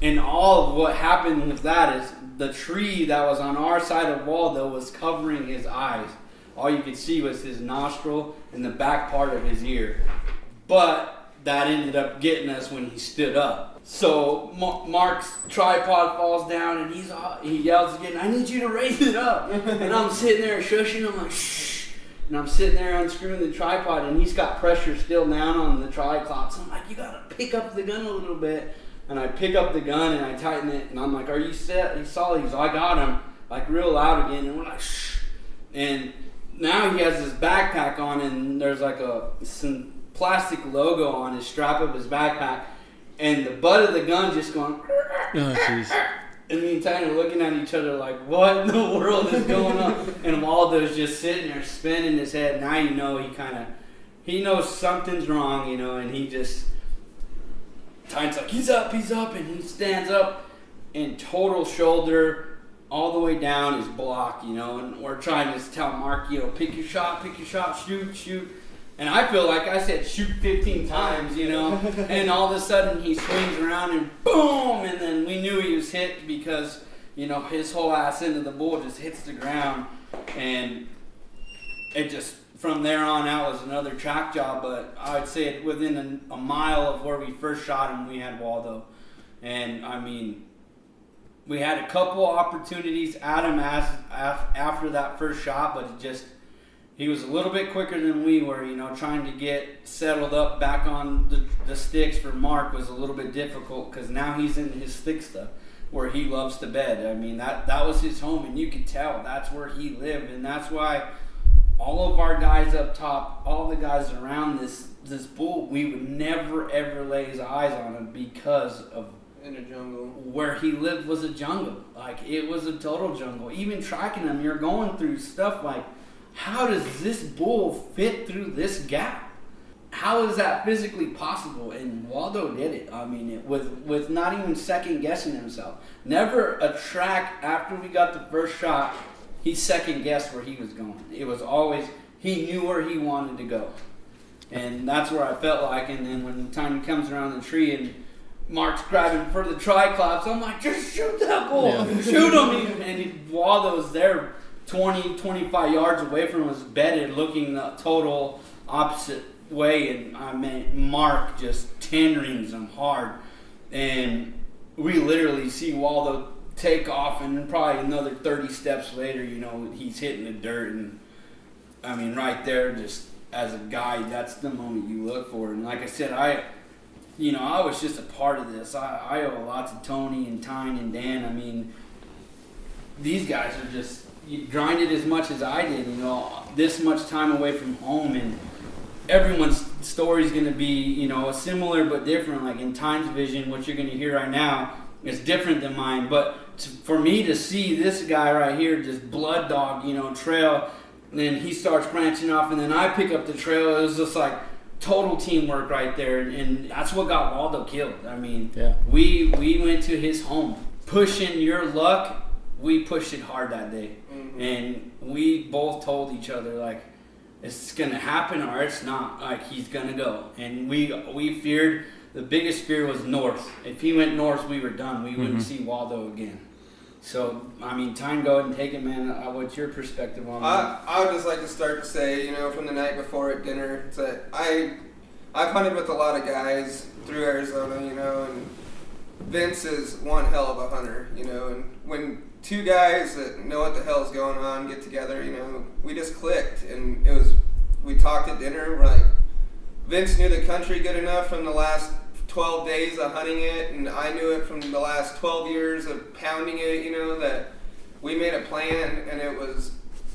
and all of what happened with that is the tree that was on our side of Waldo was covering his eyes. All you could see was his nostril and the back part of his ear. But that ended up getting us when he stood up. So Mark's tripod falls down, and he yells again, I need you to raise it up. And I'm sitting there shushing him like, shh. And I'm sitting there unscrewing the tripod, and he's got pressure still down on the triclops. I'm like, you got to pick up the gun a little bit. And I pick up the gun, and I tighten it, and I'm like, are you set? He's solid. He's I got him. Like real loud again, and we're like, shh. And now he has his backpack on, and there's like some plastic logo on his strap of his backpack. And the butt of the gun just going, Oh, jeez. and me and Tyne are looking at each other like, what in the world is going on? And Waldo's just sitting there spinning his head. Now you know he knows something's wrong, you know, and he just, Tyne's like, he's up, and he stands up, and total shoulder all the way down his block, you know, and we're trying to tell Mark, you know, pick your shot, shoot. And I feel like I said shoot 15 times, you know, and all of a sudden he swings around and boom, and then we knew he was hit because, you know, his whole ass into the bull just hits the ground, and it just, from there on out was another track job. But I would say within a mile of where we first shot him, we had Waldo. And I mean, we had a couple opportunities at him after that first shot, but he was a little bit quicker than we were, you know, trying to get settled up back on the sticks for Mark was a little bit difficult because now he's in his thick stuff where he loves to bed. I mean, that was his home, and you could tell that's where he lived, and that's why all of our guys up top, all the guys around this bull, we would never ever lay his eyes on him because of In a jungle. where he lived was a jungle. Like, it was a total jungle. Even tracking him, you're going through stuff like, how does this bull fit through this gap? How is that physically possible? And Waldo did it. I mean, with not even second guessing himself. Never a track after we got the first shot, he second guessed where he was going. It was always, he knew where he wanted to go. And that's where I felt like. And then when the time comes around the tree and Mark's grabbing for the triclops, I'm like, just shoot that bull. Yeah. Shoot him. And Waldo's there 20, 25 yards away from us, bedded, looking the total opposite way. And I mean, Mark just 10 rings him hard. And we literally see Waldo take off, and probably another 30 steps later, you know, he's hitting the dirt. And I mean, right there, just as a guide, that's the moment you look for. And like I said, I was just a part of this. I owe a lot to Tony and Tyne and Dan. I mean, these guys are just, you grinded as much as I did, you know, this much time away from home, and everyone's story is going to be, you know, similar but different. Like in Tyne's vision, what you're going to hear right now is different than mine. But for me to see this guy right here just blood dog, you know, trail, and then he starts branching off, and then I pick up the trail, it was just like total teamwork right there. And that's what got Waldo killed. I mean, yeah. We went to his home. Pushing your luck, we pushed it hard that day. Mm-hmm. And we both told each other, like, it's going to happen or it's not. Like, he's going to go. And we feared, the biggest fear was north. If he went north, we were done. We wouldn't see Waldo again. So, I mean, Tyne, go ahead and take it, man. What's your perspective on that? I would just like to start to say, you know, from the night before at dinner, that I've hunted with a lot of guys through Arizona, you know, and Vince is one hell of a hunter, you know, and when two guys that know what the hell's going on get together, you know, we just clicked, and we talked at dinner, we're like, Vince knew the country good enough from the last 12 days of hunting it, and I knew it from the last 12 years of pounding it, you know, that we made a plan, and it was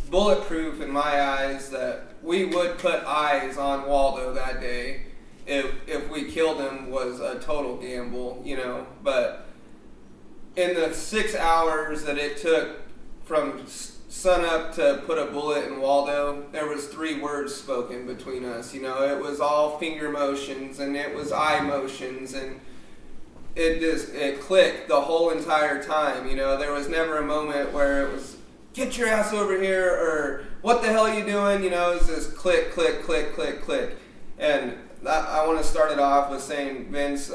bulletproof in my eyes that we would put eyes on Waldo that day. If we killed him was a total gamble, you know, but in the 6 hours that it took from sunup to put a bullet in Waldo, there was 3 words spoken between us, you know. It was all finger motions, and it was eye motions, and it clicked the whole entire time, you know. There was never a moment where it was get your ass over here, or what the hell are you doing? You know, it's just click, click, click, click, click. And I want to start it off with saying, Vince,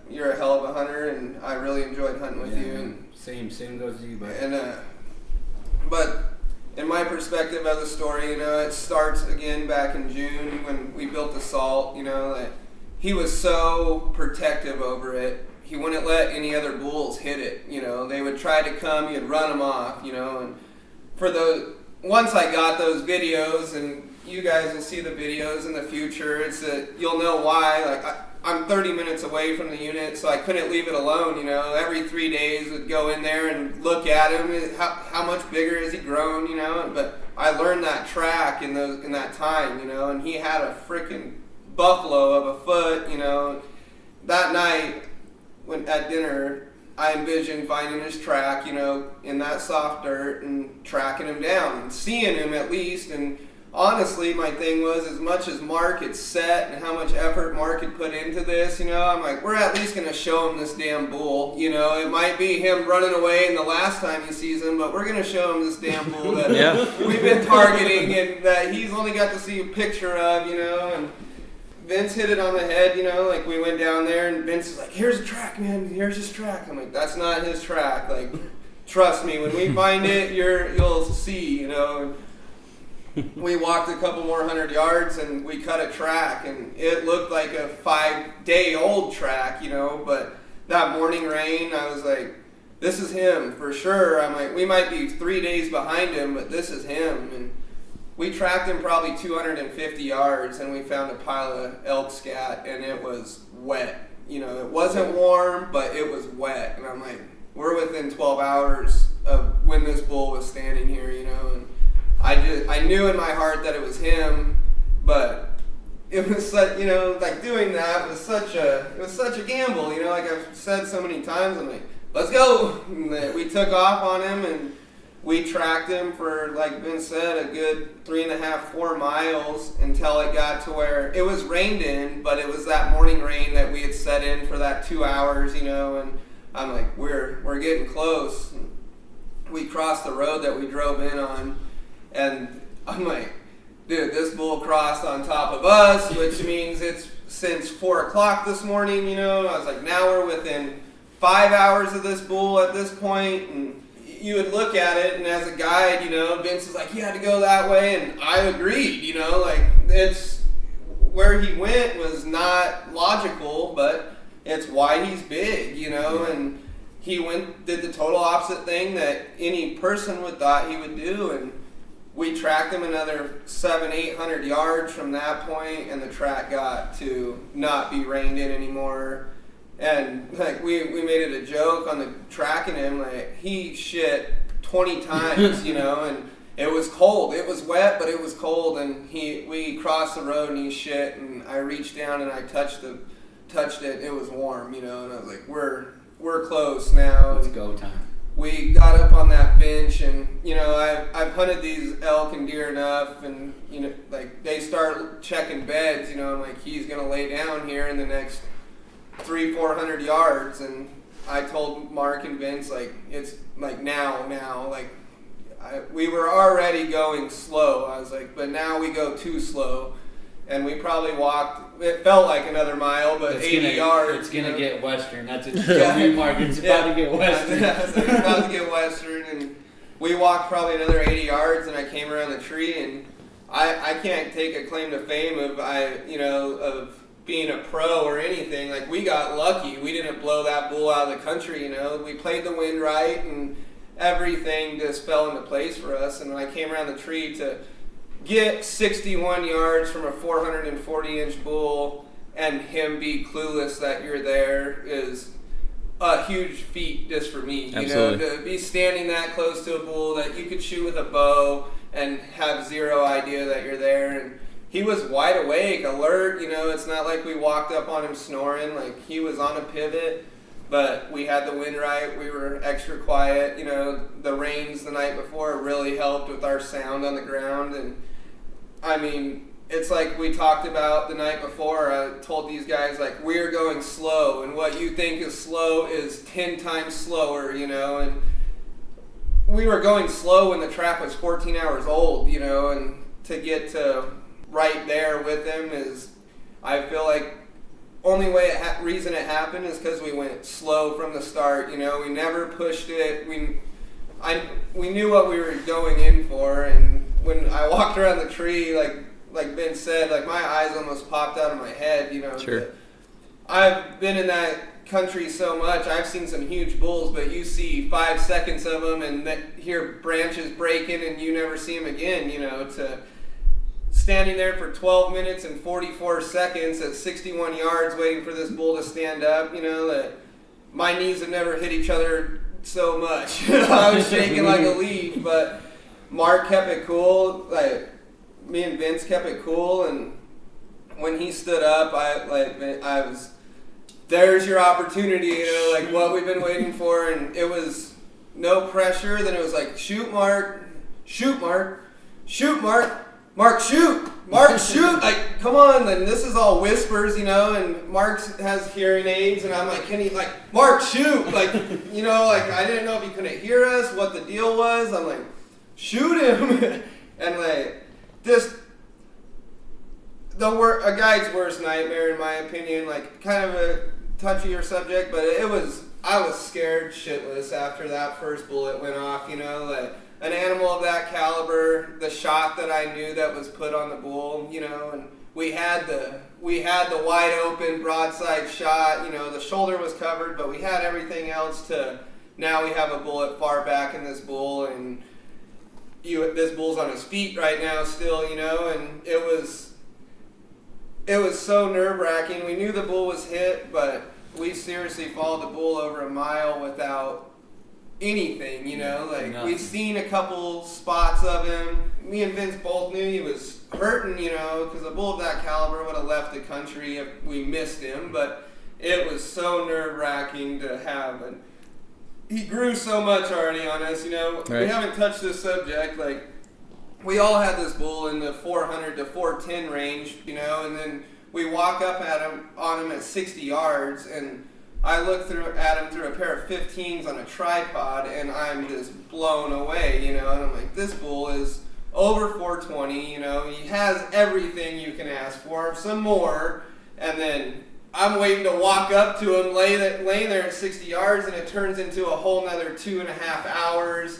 you're a hell of a hunter, and I really enjoyed hunting with you. And Same goes to you, buddy. And but in my perspective of the story, you know, it starts again back in June when we built the salt. You know, that he was so protective over it. He wouldn't let any other bulls hit it. You know, they would try to come, he'd run them off. You know, and once I got those videos, and you guys will see the videos in the future, it's that you'll know why. Like I'm 30 minutes away from the unit, so I couldn't leave it alone. You know, every 3 days would go in there and look at him. How much bigger has he grown? You know, but I learned that track in that time. You know, and he had a freaking buffalo of a foot. You know, that night at dinner, I envisioned finding his track. You know, in that soft dirt and tracking him down and seeing him at least. And honestly, my thing was, as much as Mark had set and how much effort Mark had put into this, you know, I'm like, we're at least going to show him this damn bull. You know, it might be him running away in the last time he sees him, but we're going to show him this damn bull that we've been targeting and that he's only got to see a picture of, you know. And Vince hit it on the head, you know, like we went down there and Vince was like, here's a track, man, here's his track. I'm like, that's not his track. Like, trust me, when we find it, you'll see, you know. We walked a couple more 100 yards and we cut a track, and it looked like a 5-day-old track, you know, but that morning rain, I was like, this is him for sure. I'm like, we might be 3 days behind him, but this is him. And we tracked him probably 250 yards, and we found a pile of elk scat, and it was wet. You know, it wasn't warm, but it was wet. And I'm like, we're within 12 hours of when this bull was standing here, you know, and I knew in my heart that it was him, but it was such, you know, like doing that was such a gamble, you know, like I've said so many times. I'm like, let's go. And we took off on him and we tracked him for, like Vince said, a good 3.5, 4 miles until it got to where it was rained in, but it was that morning rain that we had set in for that 2 hours, you know, and I'm like, we're getting close. We crossed the road that we drove in on. And I'm like, dude, this bull crossed on top of us, which means it's since 4 o'clock this morning, you know. I was like, now we're within 5 hours of this bull at this point. And you would look at it, and as a guide, you know, Vince was like, you had to go that way. And I agreed, you know, like it's where he went was not logical, but it's why he's big, you know. And he did the total opposite thing that any person would thought he would do. And we tracked him another 700-800 yards from that point, and the track got to not be reined in anymore. And like we made it a joke on the tracking him, like he shit 20 times, you know, and it was cold. It was wet, but it was cold, and we crossed the road and he shit, and I reached down and I touched it. It was warm, you know, and I was like, we're close now. It's go time. We got up on that bench, and you know, I've hunted these elk and deer enough, and you know, like they start checking beds. You know, I'm like, he's gonna lay down here in the next 300-400 yards, and I told Mark and Vince, like, it's like now, like we were already going slow. I was like, but now we go too slow, and we probably walked. It felt like another mile, but it's 80 yards. It's gonna get western. That's it. Mark. It's about to get western. It's about to get western, and we walked probably another 80 yards, and I came around the tree, and I can't take a claim to fame of being a pro or anything. Like, we got lucky. We didn't blow that bull out of the country. You know, we played the wind right, and everything just fell into place for us. And when I came around the tree to get 61 yards from a 440-inch bull and him be clueless that you're there is a huge feat just for me. Absolutely. You know, to be standing that close to a bull that you could shoot with a bow and have zero idea that you're there. And he was wide awake, alert. You know, it's not like we walked up on him snoring. Like, he was on a pivot. But we had the wind right. We were extra quiet. You know, the rains the night before really helped with our sound on the ground. And I mean, it's like we talked about the night before. I told these guys, like, we're going slow, and what you think is slow is 10 times slower, you know. And we were going slow when the track was 14 hours old, you know, and to get to right there with him is, I feel like, only reason it happened is because we went slow from the start. You know, we never pushed it. We knew what we were going in for, and when I walked around the tree, like Ben said, like my eyes almost popped out of my head. You know, Sure. I've been in that country so much. I've seen some huge bulls, but you see 5 seconds of them, and hear branches breaking, and you never see them again. You know, to standing there for 12 minutes and 44 seconds at 61 yards waiting for this bull to stand up, you know, that my knees have never hit each other so much. I was shaking like a leaf, but Mark kept it cool. Like, me and Vince kept it cool, and when he stood up, I was, there's your opportunity, you know, like what we've been waiting for, and it was no pressure. Then it was like, shoot, Mark, shoot, Mark, shoot, Mark. Mark, shoot! Mark, shoot! Like, come on! And this is all whispers, you know, and Mark has hearing aids, and I'm like, can he, like, Mark, shoot! Like, you know, like, I didn't know if he couldn't hear us, what the deal was. I'm like, shoot him! And, like, just, a guide's worst nightmare, in my opinion. Like, kind of a touchier subject, but I was scared shitless after that first bullet went off, you know, like, an animal of that caliber, the shot that I knew that was put on the bull, you know, and we had the wide open broadside shot, you know, the shoulder was covered, but we had everything else to, now we have a bullet far back in this bull, and this bull's on his feet right now still, you know, and it was so nerve-wracking. We knew the bull was hit, but we seriously followed the bull over a mile without anything, you know, like we've seen a couple spots of him. Me and Vince both knew he was hurting, you know, because a bull of that caliber would have left the country if we missed him, but it was so nerve-wracking to have, and he grew so much already on us, you know. Right. We haven't touched this subject, like, we all had this bull in the 400 to 410 range, you know, and then we walk up on him at 60 yards, and I look at him through a pair of 15s on a tripod, and I'm just blown away, you know, and I'm like, this bull is over 420, you know, he has everything you can ask for, some more, and then I'm waiting to walk up to him, laying there at 60 yards, and it turns into a whole nother 2.5 hours,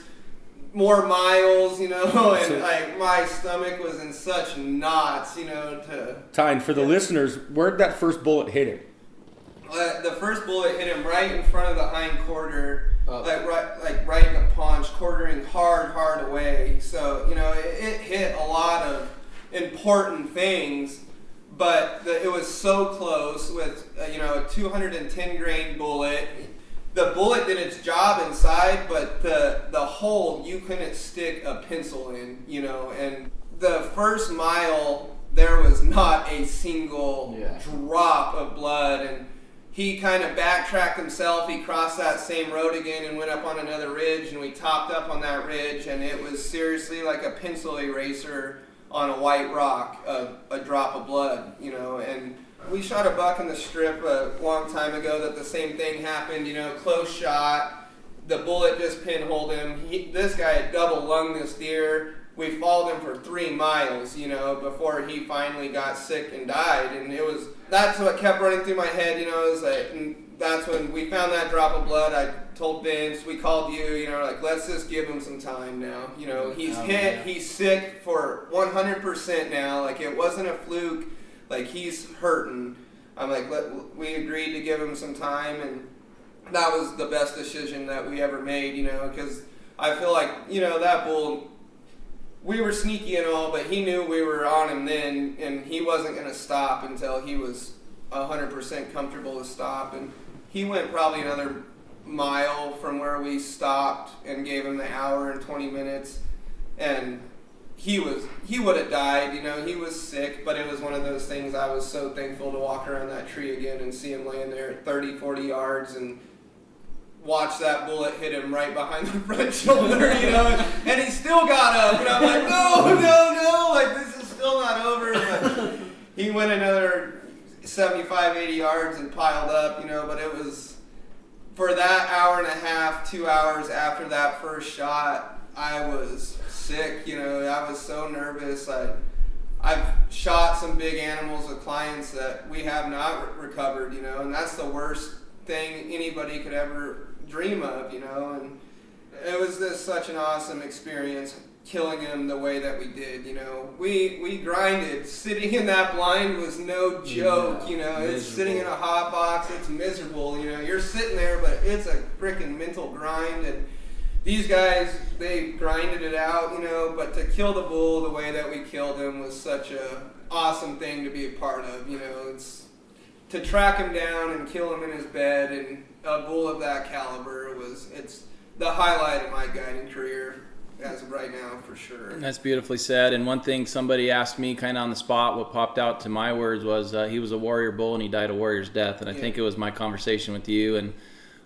more miles, you know, and like my stomach was in such knots, you know. Tyne, for the listeners, where'd that first bullet hit him? The first bullet hit him right in front of the hind quarter, right in the paunch, quartering hard away. So, you know, it hit a lot of important things, but it was so close with, you know, a 210 grain bullet. The bullet did its job inside, but the hole, you couldn't stick a pencil in, you know, and the first mile, there was not a single drop of blood, and he kind of backtracked himself. He crossed that same road again and went up on another ridge, and we topped up on that ridge, and it was seriously like a pencil eraser on a white rock, a drop of blood, you know. And we shot a buck in the strip a long time ago that the same thing happened, you know, close shot. The bullet just pinholed him. This guy had double lunged this deer. We followed him for 3 miles, you know, before he finally got sick and died. And that's what kept running through my head, you know, and that's when we found that drop of blood. I told Vince, we called you know, like, let's just give him some time now. You know, he's hit, he's sick for 100% now. Like, it wasn't a fluke. Like, he's hurting. I'm like, we agreed to give him some time, and that was the best decision that we ever made, you know, because I feel like, you know, that bull, we were sneaky and all, but he knew we were on him then, and he wasn't going to stop until he was 100% comfortable to stop. And he went probably another mile from where we stopped and gave him the hour and 20 minutes, and he would have died, you know. He was sick, but it was one of those things. I was so thankful to walk around that tree again and see him laying there at 30, 40 yards and watch that bullet hit him right behind the front shoulder, you know, and he still got up, and I'm like, no, like, this is still not over. But he went another 75, 80 yards and piled up, you know. But it was, for that hour and a half, 2 hours after that first shot, I was sick, you know, I was so nervous. I've shot some big animals with clients that we have not recovered, you know, and that's the worst thing anybody could ever dream of, you know, and it was just such an awesome experience killing him the way that we did, you know. We grinded. Sitting in that blind was no joke, you know. It's sitting in a hot box, it's miserable, you know. You're sitting there, but it's a freaking mental grind, and these guys, they grinded it out, you know, but to kill the bull the way that we killed him was such a awesome thing to be a part of, you know. It's to track him down and kill him in his bed, and a bull of that caliber it's the highlight of my guiding career as of right now, for sure. That's beautifully said. And one thing somebody asked me kind of on the spot, what popped out to my words was he was a warrior bull and he died a warrior's death. And I think it was my conversation with you. And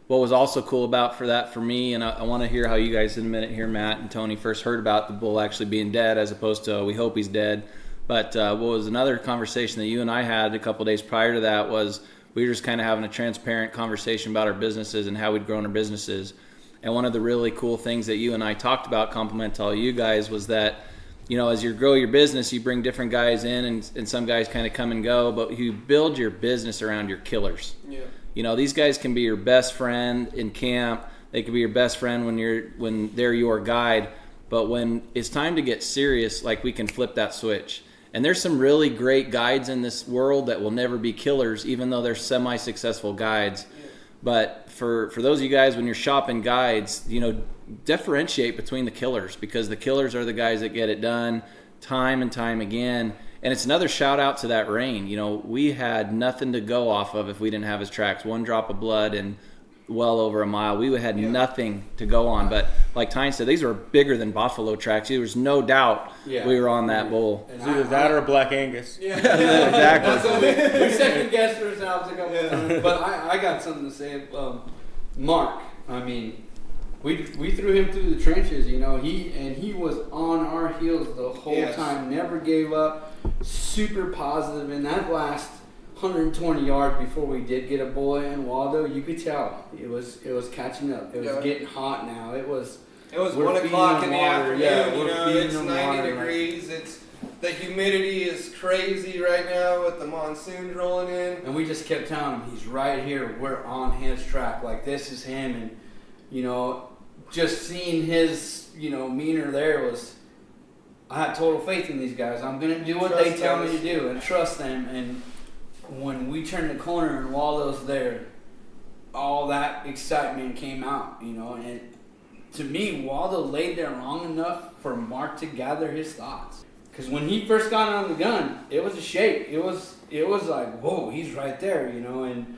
what was also cool about for me, and I want to hear how you guys in a minute here, Matt and Tony, first heard about the bull actually being dead as opposed to we hope he's dead. But what was another conversation that you and I had a couple days prior to that was we were just kind of having a transparent conversation about our businesses and how we'd grown our businesses. And one of the really cool things that you and I talked about, compliment to all you guys, was that, you know, as you grow your business, you bring different guys in and some guys kind of come and go, but you build your business around your killers. Yeah. You know, these guys can be your best friend in camp. They can be your best friend when they're your guide. But when it's time to get serious, like, we can flip that switch. And there's some really great guides in this world that will never be killers, even though they're semi-successful guides. Yeah. But for those of you guys, when you're shopping guides, you know, differentiate between the killers, because the killers are the guys that get it done time and time again. And it's another shout out to that rain. You know, we had nothing to go off of if we didn't have his tracks. One drop of blood and well over a mile. We had nothing to go on. But like Tyne said, these were bigger than buffalo tracks. There was no doubt we were on that bull. It's either that or a Black Angus. Yeah, exactly. We second guessed ourselves a couple times. But I got something to say. Mark, I mean, we threw him through the trenches, you know. He was on our heels the whole time. Never gave up. Super positive. In that last 120 yards before we did get a bull in Waldo, you could tell it was catching up. It was getting hot now. It was 1 o'clock in the afternoon. Yeah, you know, it's 90 degrees. It's the humidity is crazy right now with the monsoons rolling in. And we just kept telling him, he's right here. We're on his track. Like, this is him. And, you know, just seeing his, you know, meaner there was, I had total faith in these guys. I'm going to do what they tell me to do and trust them. And when we turned the corner and Waldo's there, all that excitement came out, you know. And to me, Waldo laid there long enough for Mark to gather his thoughts. Because when he first got on the gun, it was a shake. It was like, whoa, he's right there, you know. And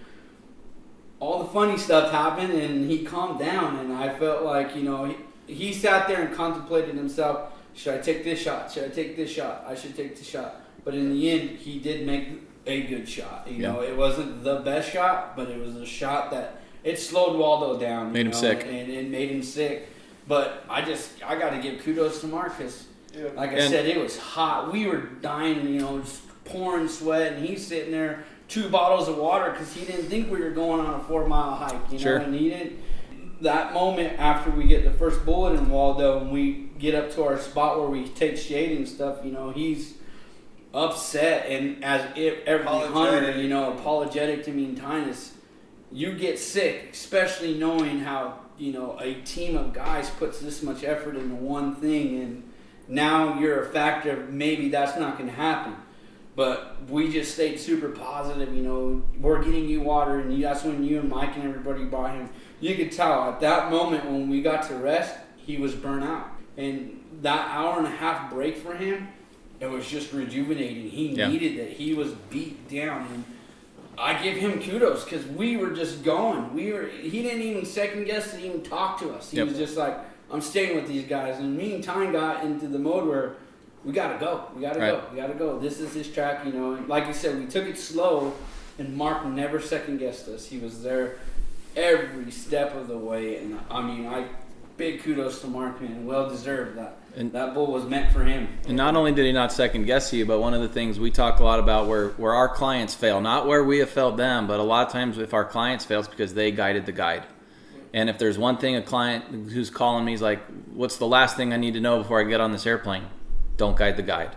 all the funny stuff happened, and he calmed down. And I felt like, you know, he sat there and contemplated himself. Should I take this shot? Should I take this shot? I should take this shot. But in the end, he did make a good shot. You know, it wasn't the best shot, but it was a shot that it slowed Waldo down. Made him sick. And it made him sick. But I got to give kudos to Marcus. Like I said, it was hot. We were dying, you know, just pouring sweat, and he's sitting there, 2 bottles of water, because he didn't think we were going on a 4-mile hike, you know, and he didn't. That moment after we get the first bullet in Waldo and we get up to our spot where we take shade and stuff, you know, he's upset, and as if every hunter, you know, apologetic to me and Tynus, you get sick, especially knowing how, you know, a team of guys puts this much effort into one thing, and now you're a factor of maybe that's not going to happen. But we just stayed super positive, you know, we're getting you water, and that's when you and Mike and everybody brought him. You could tell at that moment when we got to rest, he was burnt out. And that hour and a half break for him, it was just rejuvenating. He needed it. He was beat down. And I give him kudos because we were just going. He didn't even second guess to even talk to us. He was just like, I'm staying with these guys. And me and Tyne got into the mode where we got to go. We got to go. We got to go. This is his track, you know. And like you said, we took it slow, and Mark never second guessed us. He was there every step of the way. And I mean, big kudos to Mark, man. Well deserved. That bull was meant for him. And not only did he not second guess you, but one of the things we talk a lot about where our clients fail, not where we have failed them, but a lot of times if our clients fail, it's because they guided the guide. And if there's one thing a client who's calling me is like, what's the last thing I need to know before I get on this airplane? Don't guide the guide.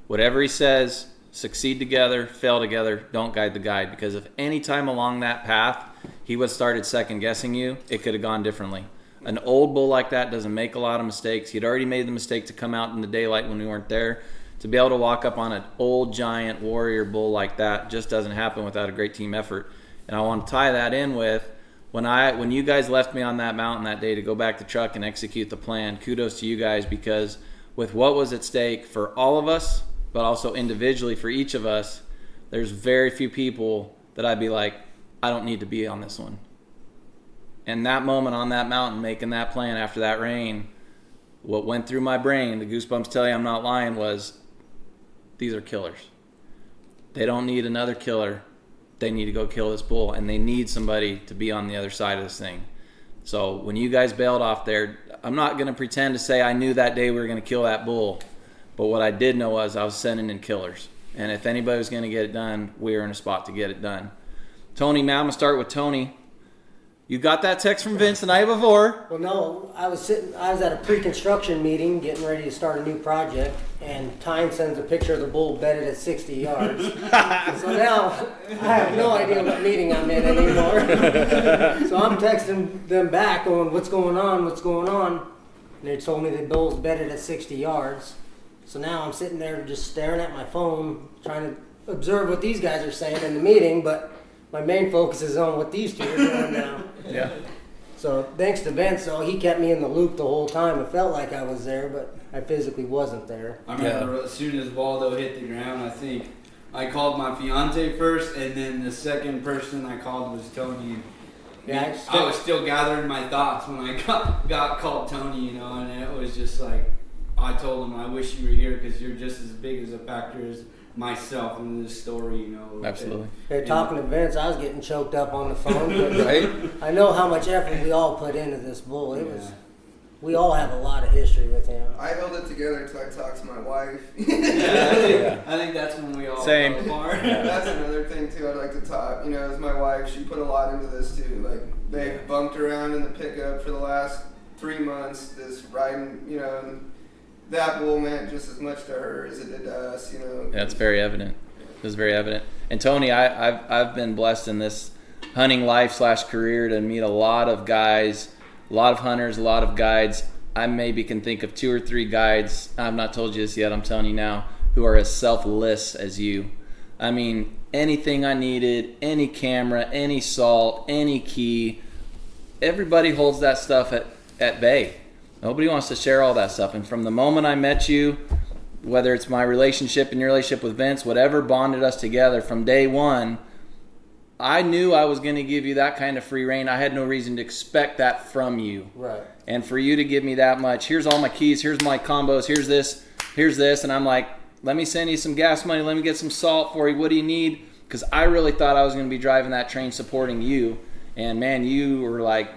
Whatever he says, succeed together, fail together, don't guide the guide. Because if any time along that path he would have started second guessing you, it could have gone differently. An old bull like that doesn't make a lot of mistakes. He'd already made the mistake to come out in the daylight when we weren't there. To be able to walk up on an old giant warrior bull like that just doesn't happen without a great team effort. And I want to tie that in with when you guys left me on that mountain that day to go back to truck and execute the plan, kudos to you guys, because with what was at stake for all of us, but also individually for each of us, there's very few people that I'd be like, I don't need to be on this one. And that moment on that mountain, making that plan after that rain, what went through my brain, the goosebumps tell you I'm not lying, was these are killers. They don't need another killer. They need to go kill this bull, and they need somebody to be on the other side of this thing. So when you guys bailed off there, I'm not going to pretend to say I knew that day we were going to kill that bull, but what I did know was I was sending in killers. And if anybody was going to get it done, we were in a spot to get it done. Tony, now I'm going to start with Tony. You got that text from Vince the night before. Well, no, I was at a pre-construction meeting getting ready to start a new project, and Tyne sends a picture of the bull bedded at 60 yards. So now I have no idea what meeting I'm in anymore. So I'm texting them back going, what's going on? And they told me the bull's bedded at 60 yards. So now I'm sitting there just staring at my phone, trying to observe what these guys are saying in the meeting, but my main focus is on what these two are doing now. Yeah. So thanks to Vince, so he kept me in the loop the whole time. It felt like I was there, but I physically wasn't there. I remember as soon as Waldo hit the ground, I think I called my fiance first, and then the second person I called was Tony. Yeah, I was still gathering my thoughts when I got called Tony, you know, and it was just like, I told him, I wish you were here because you're just as big as a factor as myself in this story, you know. Absolutely. They're talking to Vince. I was getting choked up on the phone. Right? I know how much effort we all put into this bull. We all have a lot of history with him. I held it together until I talked to my wife. I think that's when we all Same. fell apart. That's another thing too I'd like to talk. You know, as my wife, she put a lot into this too. Like they bunked around in the pickup for the last 3 months, this riding, you know, and that bull meant just as much to her as it did to us, you know. That's very evident. It was very evident. And Tony, I've been blessed in this hunting life / career to meet a lot of guys, a lot of hunters, a lot of guides. I maybe can think of 2 or 3 guides, I've not told you this yet, I'm telling you now, who are as selfless as you. I mean, anything I needed, any camera, any salt, any key, everybody holds that stuff at bay. Nobody wants to share all that stuff. And from the moment I met you, whether it's my relationship and your relationship with Vince, whatever bonded us together from day one, I knew I was going to give you that kind of free reign. I had no reason to expect that from you. Right. And for you to give me that much, here's all my keys, here's my combos, here's this. And I'm like, let me send you some gas money, let me get some salt for you. What do you need? Because I really thought I was going to be driving that train supporting you. And man, you were like,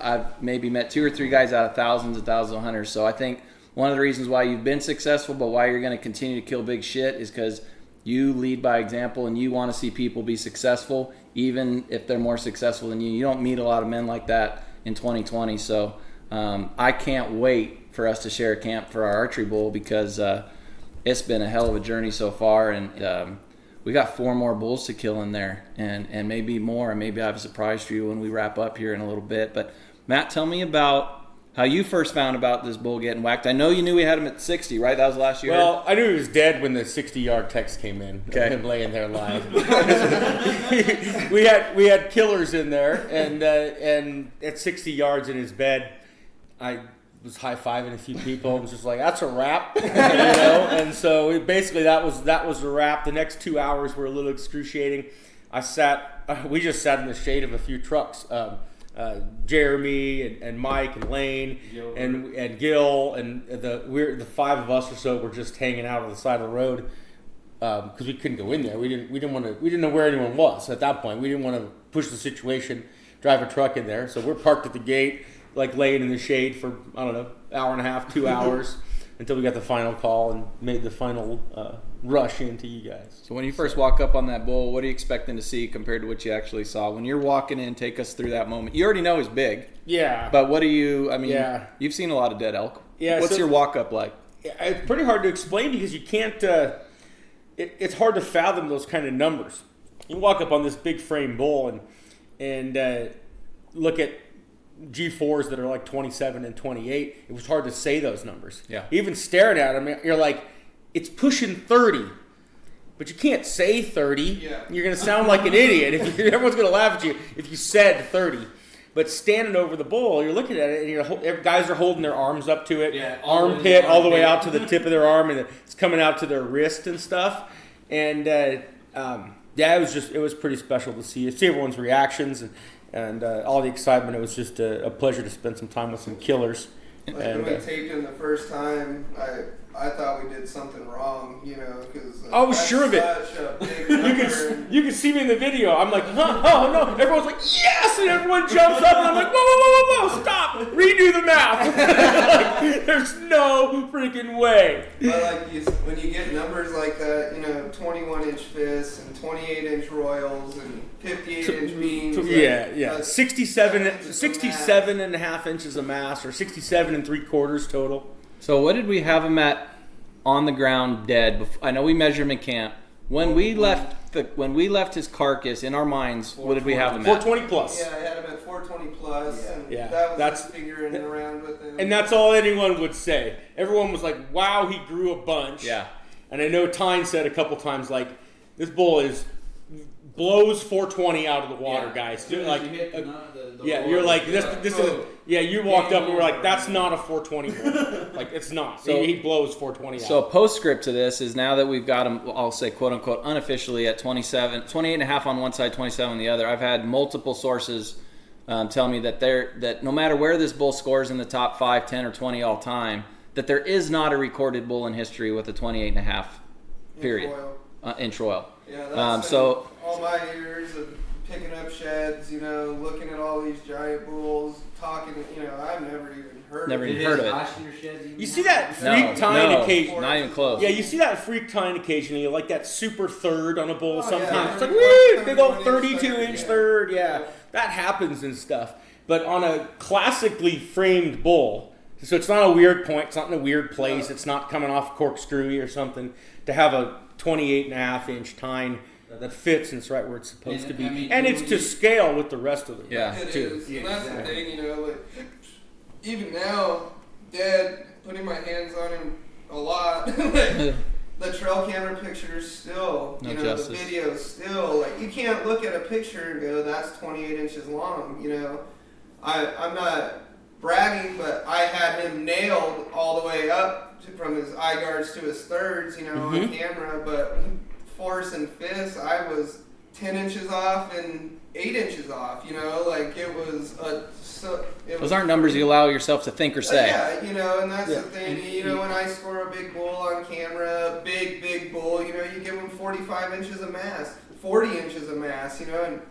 I've maybe met 2 or 3 guys out of thousands of hunters. So I think one of the reasons why you've been successful, but why you're going to continue to kill big shit, is because you lead by example and you want to see people be successful, even if they're more successful than you. You don't meet a lot of men like that in 2020. So I can't wait for us to share a camp for our archery bull, because it's been a hell of a journey so far. And we got 4 more bulls to kill in there, and maybe more. And maybe I have a surprise for you when we wrap up here in a little bit. But Matt, tell me about how you first found about this bull getting whacked. I know you knew we had him at 60, right? That was last year. Well, I knew he was dead when the 60-yard text came in. Okay. Of him laying there live. we had killers in there, and at 60 yards in his bed, I was high-fiving a few people. I was just like, that's a wrap, you know. And so basically that was a wrap. The next 2 hours were a little excruciating. We just sat in the shade of a few trucks. Jeremy and Mike and Lane and Gil and the 5 of us or so were just hanging out on the side of the road because we couldn't go in there. We didn't know where anyone was at that point. We didn't want to push the situation, drive a truck in there. So we're parked at the gate, like laying in the shade for, I don't know, hour and a half, 2 hours until we got the final call and made the final rush into you guys. So when you first walk up on that bull, what are you expecting to see compared to what you actually saw? When you're walking in, take us through that moment. You already know he's big. Yeah. But what do you, I mean, Yeah. you've seen a lot of dead elk. Yeah, What's so- your walk up like? It's pretty hard to explain because you can't. It's hard to fathom those kind of numbers. You walk up on this big frame bull and look at G4s that are like 27 and 28. It was hard to say those numbers. Yeah. Even staring at them, you're like, it's pushing 30, but you can't say 30. Yeah. You're going to sound like an idiot. Everyone's going to laugh at you if you said 30. But standing over the bull, you're looking at it, and guys are holding their arms up to it, Yeah, armpit all the way out to the tip of their arm, and it's coming out to their wrist and stuff. And it was pretty special to see everyone's reactions and all the excitement. It was just a pleasure to spend some time with some killers. Like And, when we taped him the first time, I thought we did something wrong, because I was sure of it. Such a big number. you can see me in the video. I'm like, huh? Oh no! Everyone's like, yes! And everyone jumps up, and I'm like, whoa! Stop! Redo the math. Like, there's no freaking way. But when you get numbers like that, 21-inch fists and 28-inch royals and 58-inch beams. Yeah. 67 mass. and a half inches of mass, or 67 and 3/4 total. So what did we have him at on the ground dead? I know we measured him in camp. When we left his carcass in our minds, what did we have him at? 420 plus. Yeah, I had him at 420 plus, and Yeah. that was That's- just figuring around with him. And that's all anyone would say. Everyone was like, wow, he grew a bunch. Yeah. And I know Tyne said a couple times, like, this bull blows 420 out of the water, guys. Like, you're like, this is, you walked up and were like, that's not a 420 bull. Like, it's not. So he blows 420 out. So a postscript to this is now that we've got him, I'll say quote unquote unofficially at 28 and a half on one side, 27 on the other. I've had multiple sources tell me that no matter where this bull scores in the top 5, 10, or 20 all time, that there is not a recorded bull in history with a 28 and a half period inch royal. Yeah, that's so all my years of picking up sheds, looking at all these giant bulls, talking, I've never even heard Never of it. even heard of it. You see that freak Tyne occasionally? not even close. Yeah, you see that freak Tyne occasionally, like that super third on a bull sometimes. yeah. It's like, woo, big old 31 32-inch third, third. yeah. Yeah, that happens and stuff. But on a classically framed bull, so it's not a weird point, it's not in a weird place, it's not coming off corkscrewy or something, to have a 28.5-inch Tyne that fits and it's right where it's supposed to be. And it's to scale with the rest of them. Yeah. It too. is. And that's the thing, even now, Dad, putting my hands on him a lot, the trail camera pictures still, No the justice. videos still, you can't look at a picture and go, that's 28 inches long, I'm not bragging, but I had him nailed all the way up from his eye guards to his thirds, on camera, but force and fist, I was 10 inches off and 8 inches off, it was Those aren't numbers you allow yourself to think or say. Yeah, and that's the thing, when I score a big bull on camera, big bull, you give him 45 inches of mass, 40 inches of mass, and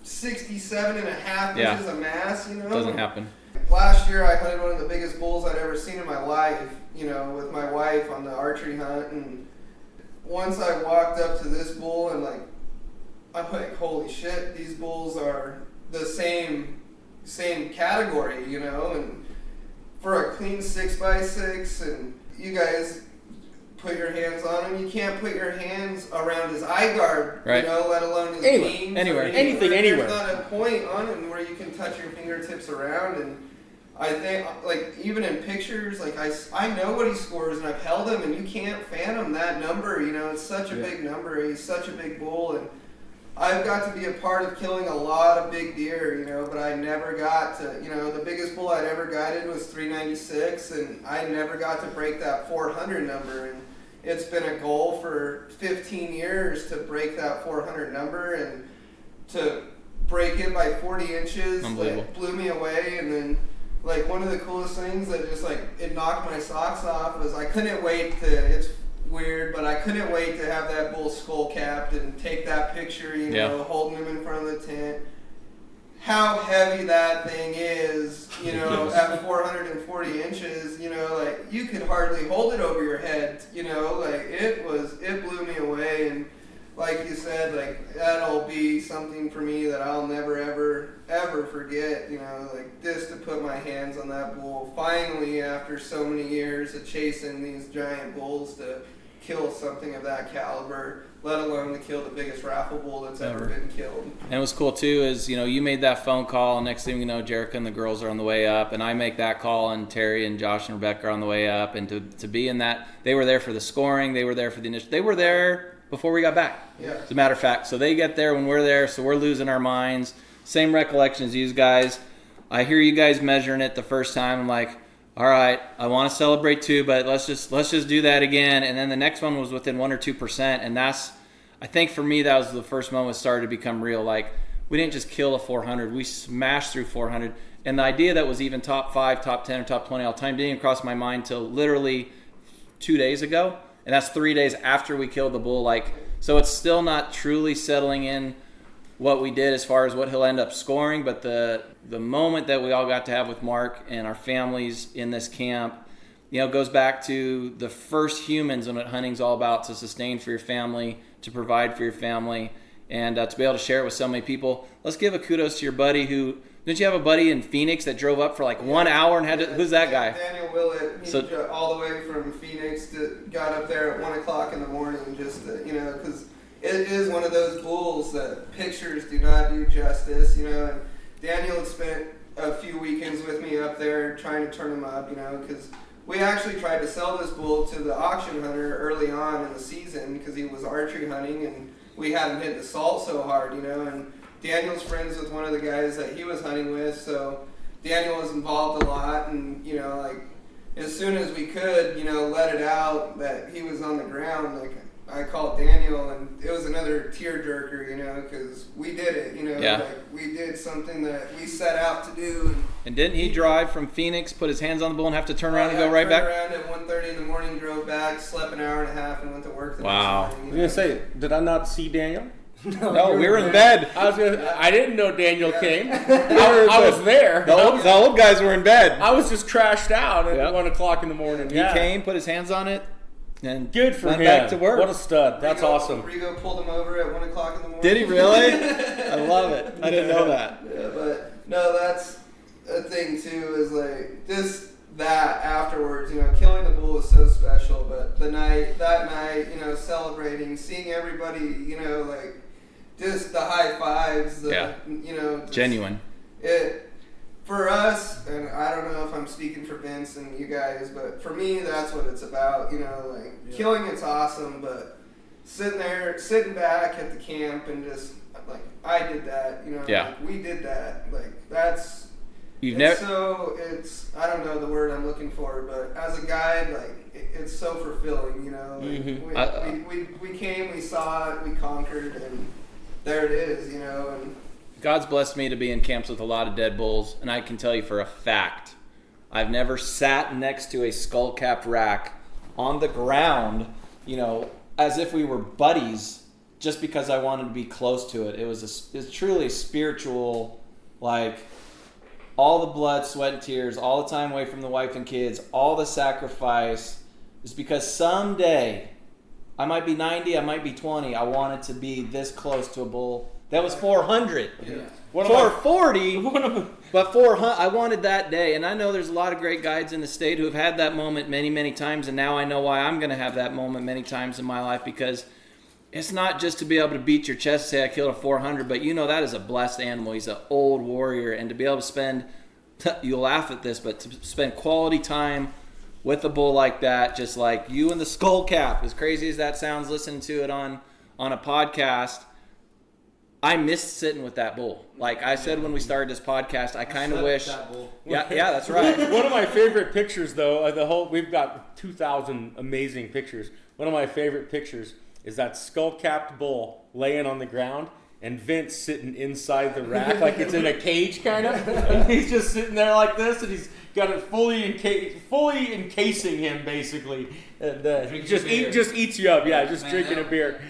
67 and a half Yeah. inches of mass, Doesn't happen. Last year I hunted one of the biggest bulls I'd ever seen in my life, with my wife on the archery hunt, and once I walked up to this bull and I'm like, holy shit, these bulls are the same category, and for a clean 6x6, and you guys put your hands on him, you can't put your hands around his eye guard, Right. Let alone his Anywhere, beams. anywhere. Or Anything, anywhere. There's not a point on him where you can touch your fingertips around, and I think, even in pictures, I know what he scores, and I've held him, and you can't phantom that number, it's such a big number, he's such a big bull, and I've got to be a part of killing a lot of big deer, but I never got to, the biggest bull I'd ever guided was 396, and I never got to break that 400 number, and it's been a goal for 15 years to break that 400 number, and to break it by 40 inches, blew me away, and then one of the coolest things that just it knocked my socks off was I couldn't wait to, it's weird, but I couldn't wait to have that bull skull capped and take that picture, holding him in front of the tent, how heavy that thing is, you know, at 440 inches, you know, like you could hardly hold it over your head, you know, like it blew me away. And like you said, like that'll be something for me that I'll never ever forget, you know, like just to put my hands on that bull finally after so many years of chasing these giant bulls to kill something of that caliber, let alone to kill the biggest raffle bull that's ever been killed. And what's cool too is, you know, you made that phone call, and next thing you know, Jerica and the girls are on the way up, and I make that call, and Terry and Josh and Rebecca are on the way up, and to be in that, they were there for the scoring, they were there for the initial, they were there before we got back. Yeah. As a matter of fact, so they get there when we're there, so we're losing our minds. Same recollection as you guys. I hear you guys measuring it the first time. I'm like, all right, I want to celebrate too, but let's just do that again. And then the next one was within 1 or 2%, and that's, I think for me, that was the first moment it started to become real. Like, we didn't just kill a 400, we smashed through 400. And the idea that was even top 5, top 10, or top 20 all time didn't even cross my mind till literally 2 days ago. And that's 3 days after we killed the bull. Like, so it's still not truly settling in what we did as far as what he'll end up scoring, but the moment that we all got to have with Mark and our families in this camp, you know, goes back to the first humans and what hunting's all about, to sustain for your family, to provide for your family, and to be able to share it with so many people. Let's give a kudos to your buddy who, didn't you have a buddy in Phoenix that drove up for like 1 hour and had to, who's that guy? Daniel Willett. He drove all the way from Phoenix got up there at 1 o'clock in the morning just to, you know, because it is one of those bulls that pictures do not do justice, you know. And Daniel had spent a few weekends with me up there trying to turn him up, you know, because we actually tried to sell this bull to the auction hunter early on in the season because he was archery hunting and we hadn't hit the salt so hard, you know. And Daniel's friends with one of the guys that he was hunting with, so Daniel was involved a lot, and, you know, like, as soon as we could, you know, let it out that he was on the ground, like, I called Daniel, and it was another tearjerker, you know, because we did it, you know, like, we did something that we set out to do. And didn't he drive from Phoenix, put his hands on the bull, and have to turn around and go right back? Turned around at 1:30 in the morning, drove back, slept an hour and a half, and went to work the next morning. I was gonna say, did I not see Daniel? No, we were in bed. I didn't know Daniel came. I was there. The old guys were in bed. I was just trashed out at 1 o'clock in the morning. He came, put his hands on it, and good for him. Back to work. What a stud. That's awesome. Rigo pulled him over at 1 o'clock in the morning. Did he really? I love it. I didn't know that. Yeah, but no, that's a thing too, is like just that afterwards, you know, killing the bull is so special, but that night, you know, celebrating, seeing everybody, you know, like, just the high fives, you know, genuine. It for us, and I don't know if I'm speaking for Vince and you guys, but for me, that's what it's about. You know, like killing it's awesome, but sitting back at the camp and just like I did that. You know, like, we did that. Like that's. It's I don't know the word I'm looking for, but as a guide, like it's so fulfilling. You know, like, we came, we saw it, we conquered, and there it is, you know. And God's blessed me to be in camps with a lot of dead bulls, and I can tell you for a fact, I've never sat next to a skull-capped rack on the ground, you know, as if we were buddies, just because I wanted to be close to it. It was truly a spiritual, like, all the blood, sweat, and tears, all the time away from the wife and kids, all the sacrifice, is because someday, I might be 90, I might be 20. I wanted to be this close to a bull that was 400. Yeah. 440, but 400. I wanted that day. And I know there's a lot of great guides in the state who have had that moment many, many times. And now I know why I'm going to have that moment many times in my life, because it's not just to be able to beat your chest and say I killed a 400, but you know that is a blessed animal. He's an old warrior. And to be able to spend, you'll laugh at this, but to spend quality time with a bull like that, just like you and the skull cap, as crazy as that sounds, listening to it on a podcast, I missed sitting with that bull. Like I said when we started this podcast, I kind of wish. Yeah, that's right. One of my favorite pictures, though, we've got 2,000 amazing pictures. One of my favorite pictures is that skull-capped bull laying on the ground, and Vince sitting inside the rack like it's in a cage, kind of. And he's just sitting there like this, and he's got it fully encasing him, basically. And he just eats you up. Yeah, just drinking a beer.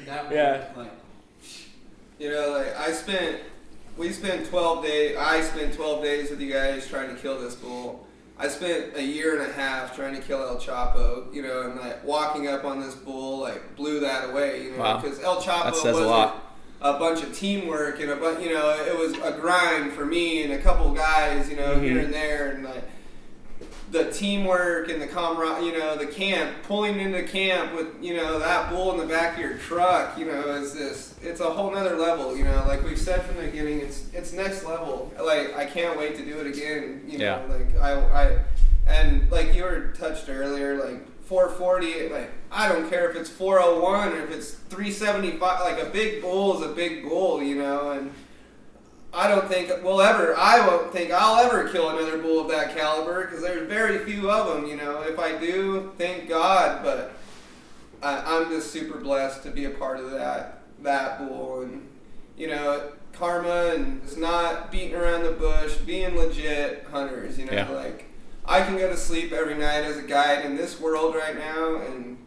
You know, like I spent we spent 12 days. I spent 12 days with you guys trying to kill this bull. I spent a year and a half trying to kill El Chapo, you know, and like walking up on this bull like blew that away, you know, Wow. because El Chapo That says a wasn't lot. a bunch of teamwork and you know, it was a grind for me and a couple guys, you know, here and there, and like the teamwork and the camaraderie, you know, the camp, pulling into camp with, you know, that bull in the back of your truck, you know, it's a whole nother level, you know, like we've said from the beginning, it's next level. Like, I can't wait to do it again, you know, like I and like you were touched earlier, like 440, like I don't care if it's 401 or if it's 375, like a big bull is a big bull, you know, and I won't think I'll ever kill another bull of that caliber because there's very few of them, you know. If I do, thank God, but I'm just super blessed to be a part of that bull, and you know, karma, and it's not beating around the bush, being legit hunters, you know, like I can go to sleep every night as a guide in this world right now and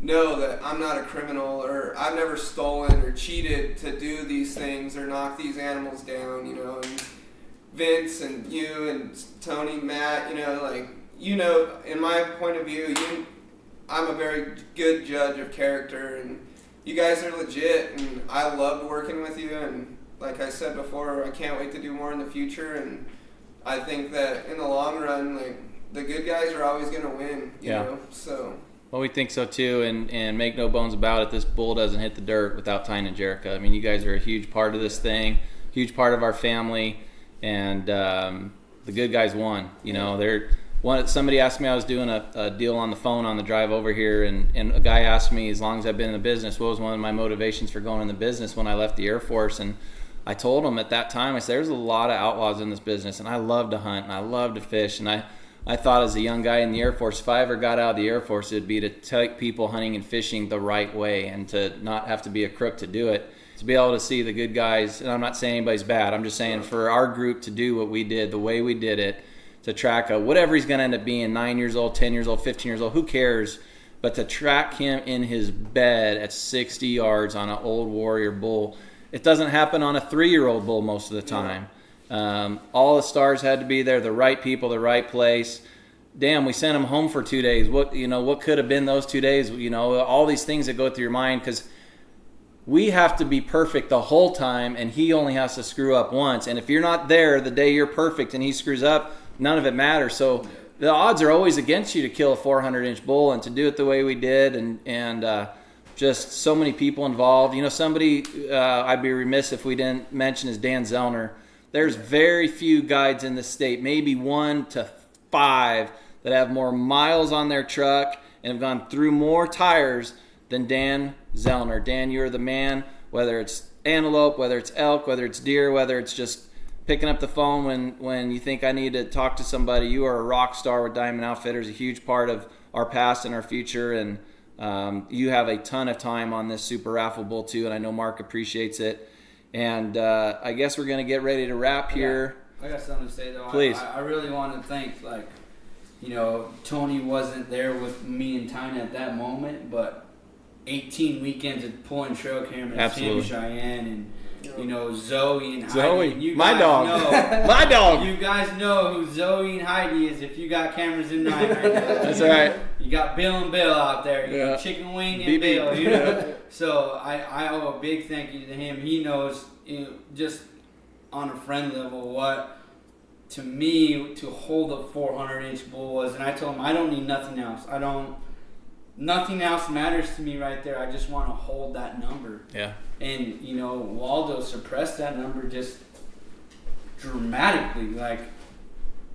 know that I'm not a criminal, or I've never stolen or cheated to do these things or knock these animals down, you know. And Vince and you and Tony, Matt, you know, like, you know, in my point of view, I'm a very good judge of character, and you guys are legit, and I loved working with you, and like I said before, I can't wait to do more in the future, and I think that in the long run, like, the good guys are always going to win, you know, so... Well, we think so too, and make no bones about it, this bull doesn't hit the dirt without Tyne and Jerica. I mean, you guys are a huge part of this thing, huge part of our family, and the good guys won. You know, somebody asked me, I was doing a deal on the phone on the drive over here, and a guy asked me, as long as I've been in the business, what was one of my motivations for going in the business when I left the Air Force? And I told him at that time, I said, there's a lot of outlaws in this business, and I love to hunt, and I love to fish, and I thought as a young guy in the Air Force, if I ever got out of the Air Force, it'd be to take people hunting and fishing the right way and to not have to be a crook to do it. To be able to see the good guys, and I'm not saying anybody's bad, I'm just saying for our group to do what we did, the way we did it, to track whatever he's going to end up being, 9 years old, 10 years old, 15 years old, who cares? But to track him in his bed at 60 yards on an old warrior bull, it doesn't happen on a 3-year-old bull most of the time. All the stars had to be there, the right people, the right place. Damn, we sent him home for 2 days. What could have been those 2 days? You know, all these things that go through your mind, because we have to be perfect the whole time, and he only has to screw up once. And if you're not there the day you're perfect and he screws up, none of it matters. So the odds are always against you to kill a 400-inch bull, and to do it the way we did, and just so many people involved. You know, somebody I'd be remiss if we didn't mention is Dan Zellner. There's very few guides in the state, maybe 1 to 5, that have more miles on their truck and have gone through more tires than Dan Zellner. Dan, you're the man, whether it's antelope, whether it's elk, whether it's deer, whether it's just picking up the phone when you think I need to talk to somebody. You are a rock star with Diamond Outfitters, a huge part of our past and our future, and you have a ton of time on this Super Raffle bull too, and I know Mark appreciates it. And I guess we're going to get ready to wrap here. I got something to say, though. Please. I really want to thank, like, you know, Tony wasn't there with me and Tyne at that moment, but 18 weekends of pulling trail cameras, Absolutely. Sam Cheyenne, and, you know, Zoe and Heidi. Zoe, And you my guys dog. know- My dog. You guys know who Zoe and Heidi is if you got cameras in night right now. That's all right. You got Bill and Bill out there. You Yeah. got Chicken Wing and BB. Bill. You know? So I owe a big thank you to him. He knows, you know, just on a friend level what, to me, to hold a 400-inch bull was. And I told him, I don't need nothing else. Nothing else matters to me right there. I just want to hold that number. Yeah. And, you know, Waldo suppressed that number just dramatically. Like,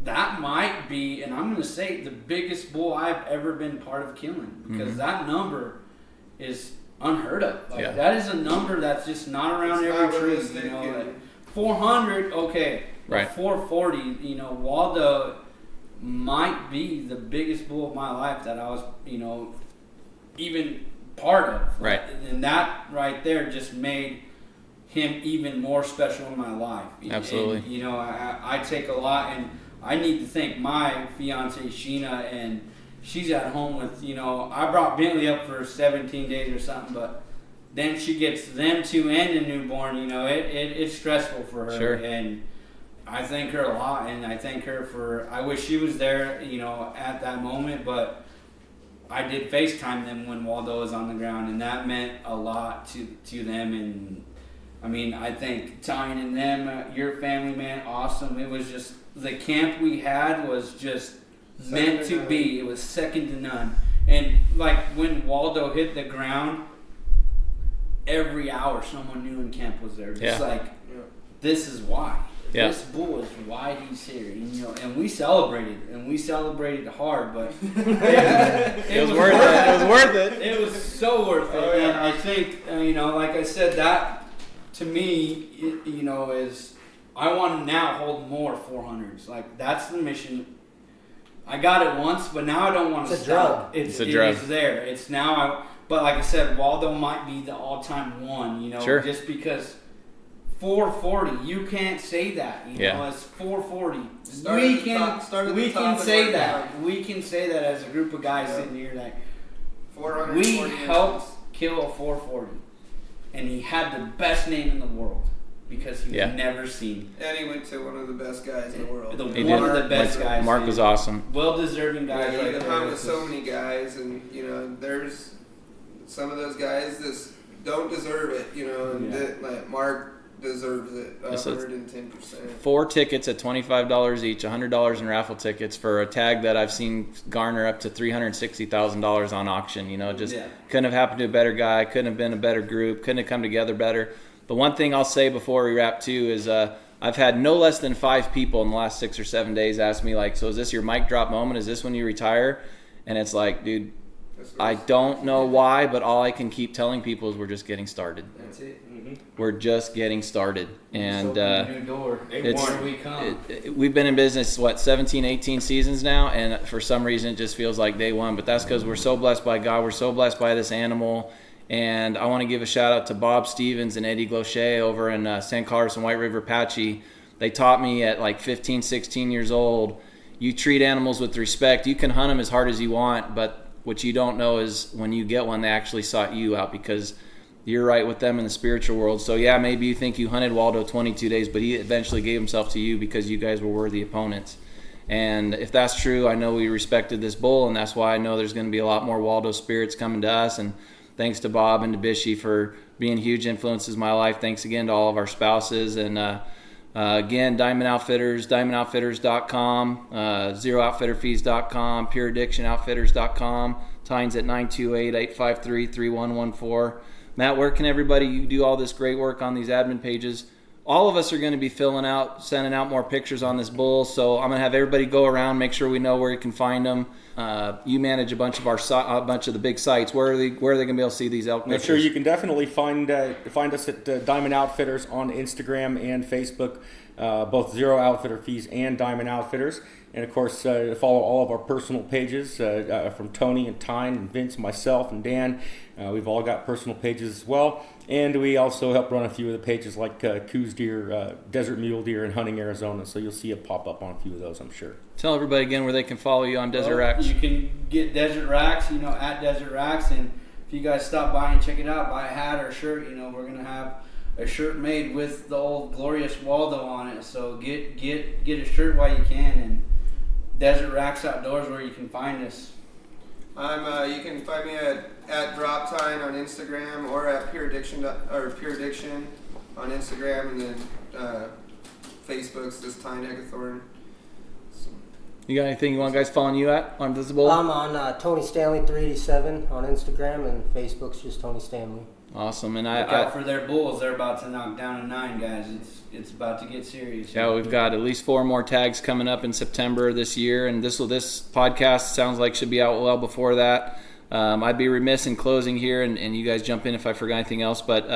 that might be, and I'm going to say, the biggest bull I've ever been part of killing. Because that number is unheard of. Like, that is a number that's just not around It's every not tree. realistic, You know, yeah. like 400, okay. Right. 440, you know, Waldo might be the biggest bull of my life that I was, you know, even part of. Right. And that right there just made him even more special in my life. Absolutely. And, you know, I take a lot, and I need to thank my fiance Sheena, and she's at home with, you know, I brought Bentley up for 17 days or something, but then she gets them two and a newborn. You know, it's stressful for her. Sure. And I thank her a lot, and I thank her for. I wish she was there, you know, at that moment, but I did FaceTime them when Waldo was on the ground, and that meant a lot to them. And I mean, I think Tyne and them, your family, man, awesome. It was just the camp we had was just meant to be. It was second to none. And like when Waldo hit the ground, every hour someone new in camp was there. Just like, this is why. Yeah. This bull is why he's here. And, you know, and we celebrated hard, but it was worth it. It was worth it. It was so worth it. And I think, you know, like I said, that to me, you know, is I want to now hold more 400s. Like, that's the mission. I got it once, but now I don't want to stop. It's a drug. It's there. It's now. But like I said, Waldo might be the all-time one. You know, Sure. just because 440, you can't say that. You know, it's 440. We can say that. We can say that as a group of guys sitting here. Like, 440 we inches. helped kill a 440, and he had the best name in the world because he was never seen. And he went to one of the best guys in the world. One of the best guys. Mark was awesome. Well-deserving guys. Yeah, right you there. hunt with so many guys, and you know, there's some of those guys that don't deserve it. You know, and like Mark deserves it 110%. 4 tickets at $25 each, $100 in raffle tickets for a tag that I've seen garner up to $360,000 on auction. You know, just couldn't have happened to a better guy, couldn't have been a better group, couldn't have come together better. The one thing I'll say before we wrap too is I've had no less than 5 people in the last 6 or 7 days ask me, like, so is this your mic drop moment? Is this when you retire? And it's like, dude, I don't know why, but all I can keep telling people is we're just getting started. That's it. We're just getting started. And new door. We've been in business, 17, 18 seasons now, and for some reason it just feels like day one. But that's because we're so blessed by God. We're so blessed by this animal. And I want to give a shout out to Bob Stevens and Eddie Glochet over in San Carlos and White River Apache. They taught me at like 15, 16 years old, you treat animals with respect. You can hunt them as hard as you want, but what you don't know is when you get one, they actually sought you out because you're right with them in the spiritual world. So yeah, maybe you think you hunted Waldo 22 days, but he eventually gave himself to you because you guys were worthy opponents. And if that's true, I know we respected this bull, and that's why I know there's going to be a lot more Waldo spirits coming to us. And thanks to Bob and to Bishy for being huge influences in my life. Thanks again to all of our spouses. And again, Diamond Outfitters, diamondoutfitters.com, ZeroOutfitterFees.com, PureAddictionOutfitters.com, Tyne's at 928-853-3114. Matt, where can everybody, you do all this great work on these admin pages. All of us are going to be sending out more pictures on this bull. So I'm going to have everybody go around, make sure we know where you can find them. You manage a bunch of the big sites. Where are they going to be able to see these elk pictures? Sure, you can definitely find us at Diamond Outfitters on Instagram and Facebook, both Zero Outfitter Fees and Diamond Outfitters. And of course, follow all of our personal pages from Tony and Tyne and Vince, myself and Dan. We've all got personal pages as well. And we also help run a few of the pages like Coos Deer, Desert Mule Deer, and Hunting Arizona. So you'll see it pop up on a few of those, I'm sure. Tell everybody again where they can follow you on Desert Racks. You can get Desert Racks, at Desert Racks. And if you guys stop by and check it out, buy a hat or a shirt, we're going to have a shirt made with the old glorious Waldo on it. So get a shirt while you can. And Desert Racks Outdoors where you can find us. You can find me at Drop Tyne on Instagram or at Pure Addiction on Instagram, and then Facebook's just Tyne Eggethorn. So. You got anything you want guys following you at on Visible? I'm on Tony Stanley 387 on Instagram, and Facebook's just Tony Stanley. Awesome, and Look out for their bulls. They're about to knock down a 9, guys. It's about to get serious. Yeah, we've got at least 4 more tags coming up in September this year, and this podcast sounds like should be out well before that. I'd be remiss in closing here, and you guys jump in if I forgot anything else. But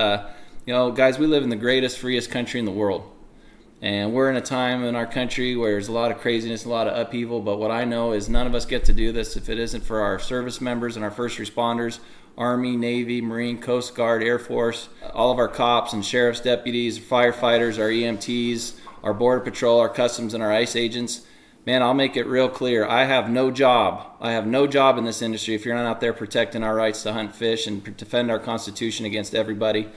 guys, we live in the greatest, freest country in the world, and we're in a time in our country where there's a lot of craziness, a lot of upheaval. But what I know is none of us get to do this if it isn't for our service members and our first responders. Army, Navy, Marine, Coast Guard, Air Force, all of our cops and sheriff's deputies, firefighters, our EMTs, our Border Patrol, our Customs, and our ICE agents. man, I'll make it real clear. I have no job. I have no job in this industry if you're not out there protecting our rights to hunt fish and defend our Constitution against everybody.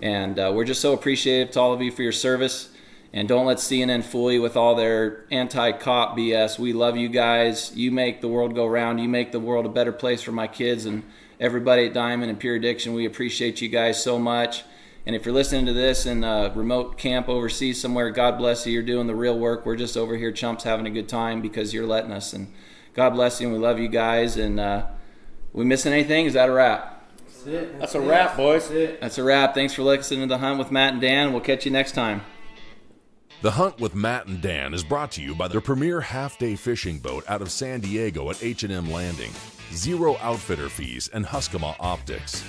And we're just so appreciative to all of you for your service. And don't let CNN fool you with all their anti-cop BS. We love you guys. You make the world go round. You make the world a better place for my kids and everybody at Diamond and Pure Addiction. We appreciate you guys so much. And if you're listening to this in a remote camp overseas somewhere, God bless you. You're doing the real work. We're just over here chumps having a good time because you're letting us. And God bless you, and we love you guys. And we missing anything? Is that a wrap? That's it. That's a wrap, boys. That's it. That's a wrap. Thanks for listening to The Hunt with Matt and Dan. We'll catch you next time. The Hunt with Matt and Dan is brought to you by the premier half-day fishing boat out of San Diego at H&M Landing, Zero Outfitter Fees, and Huskama Optics.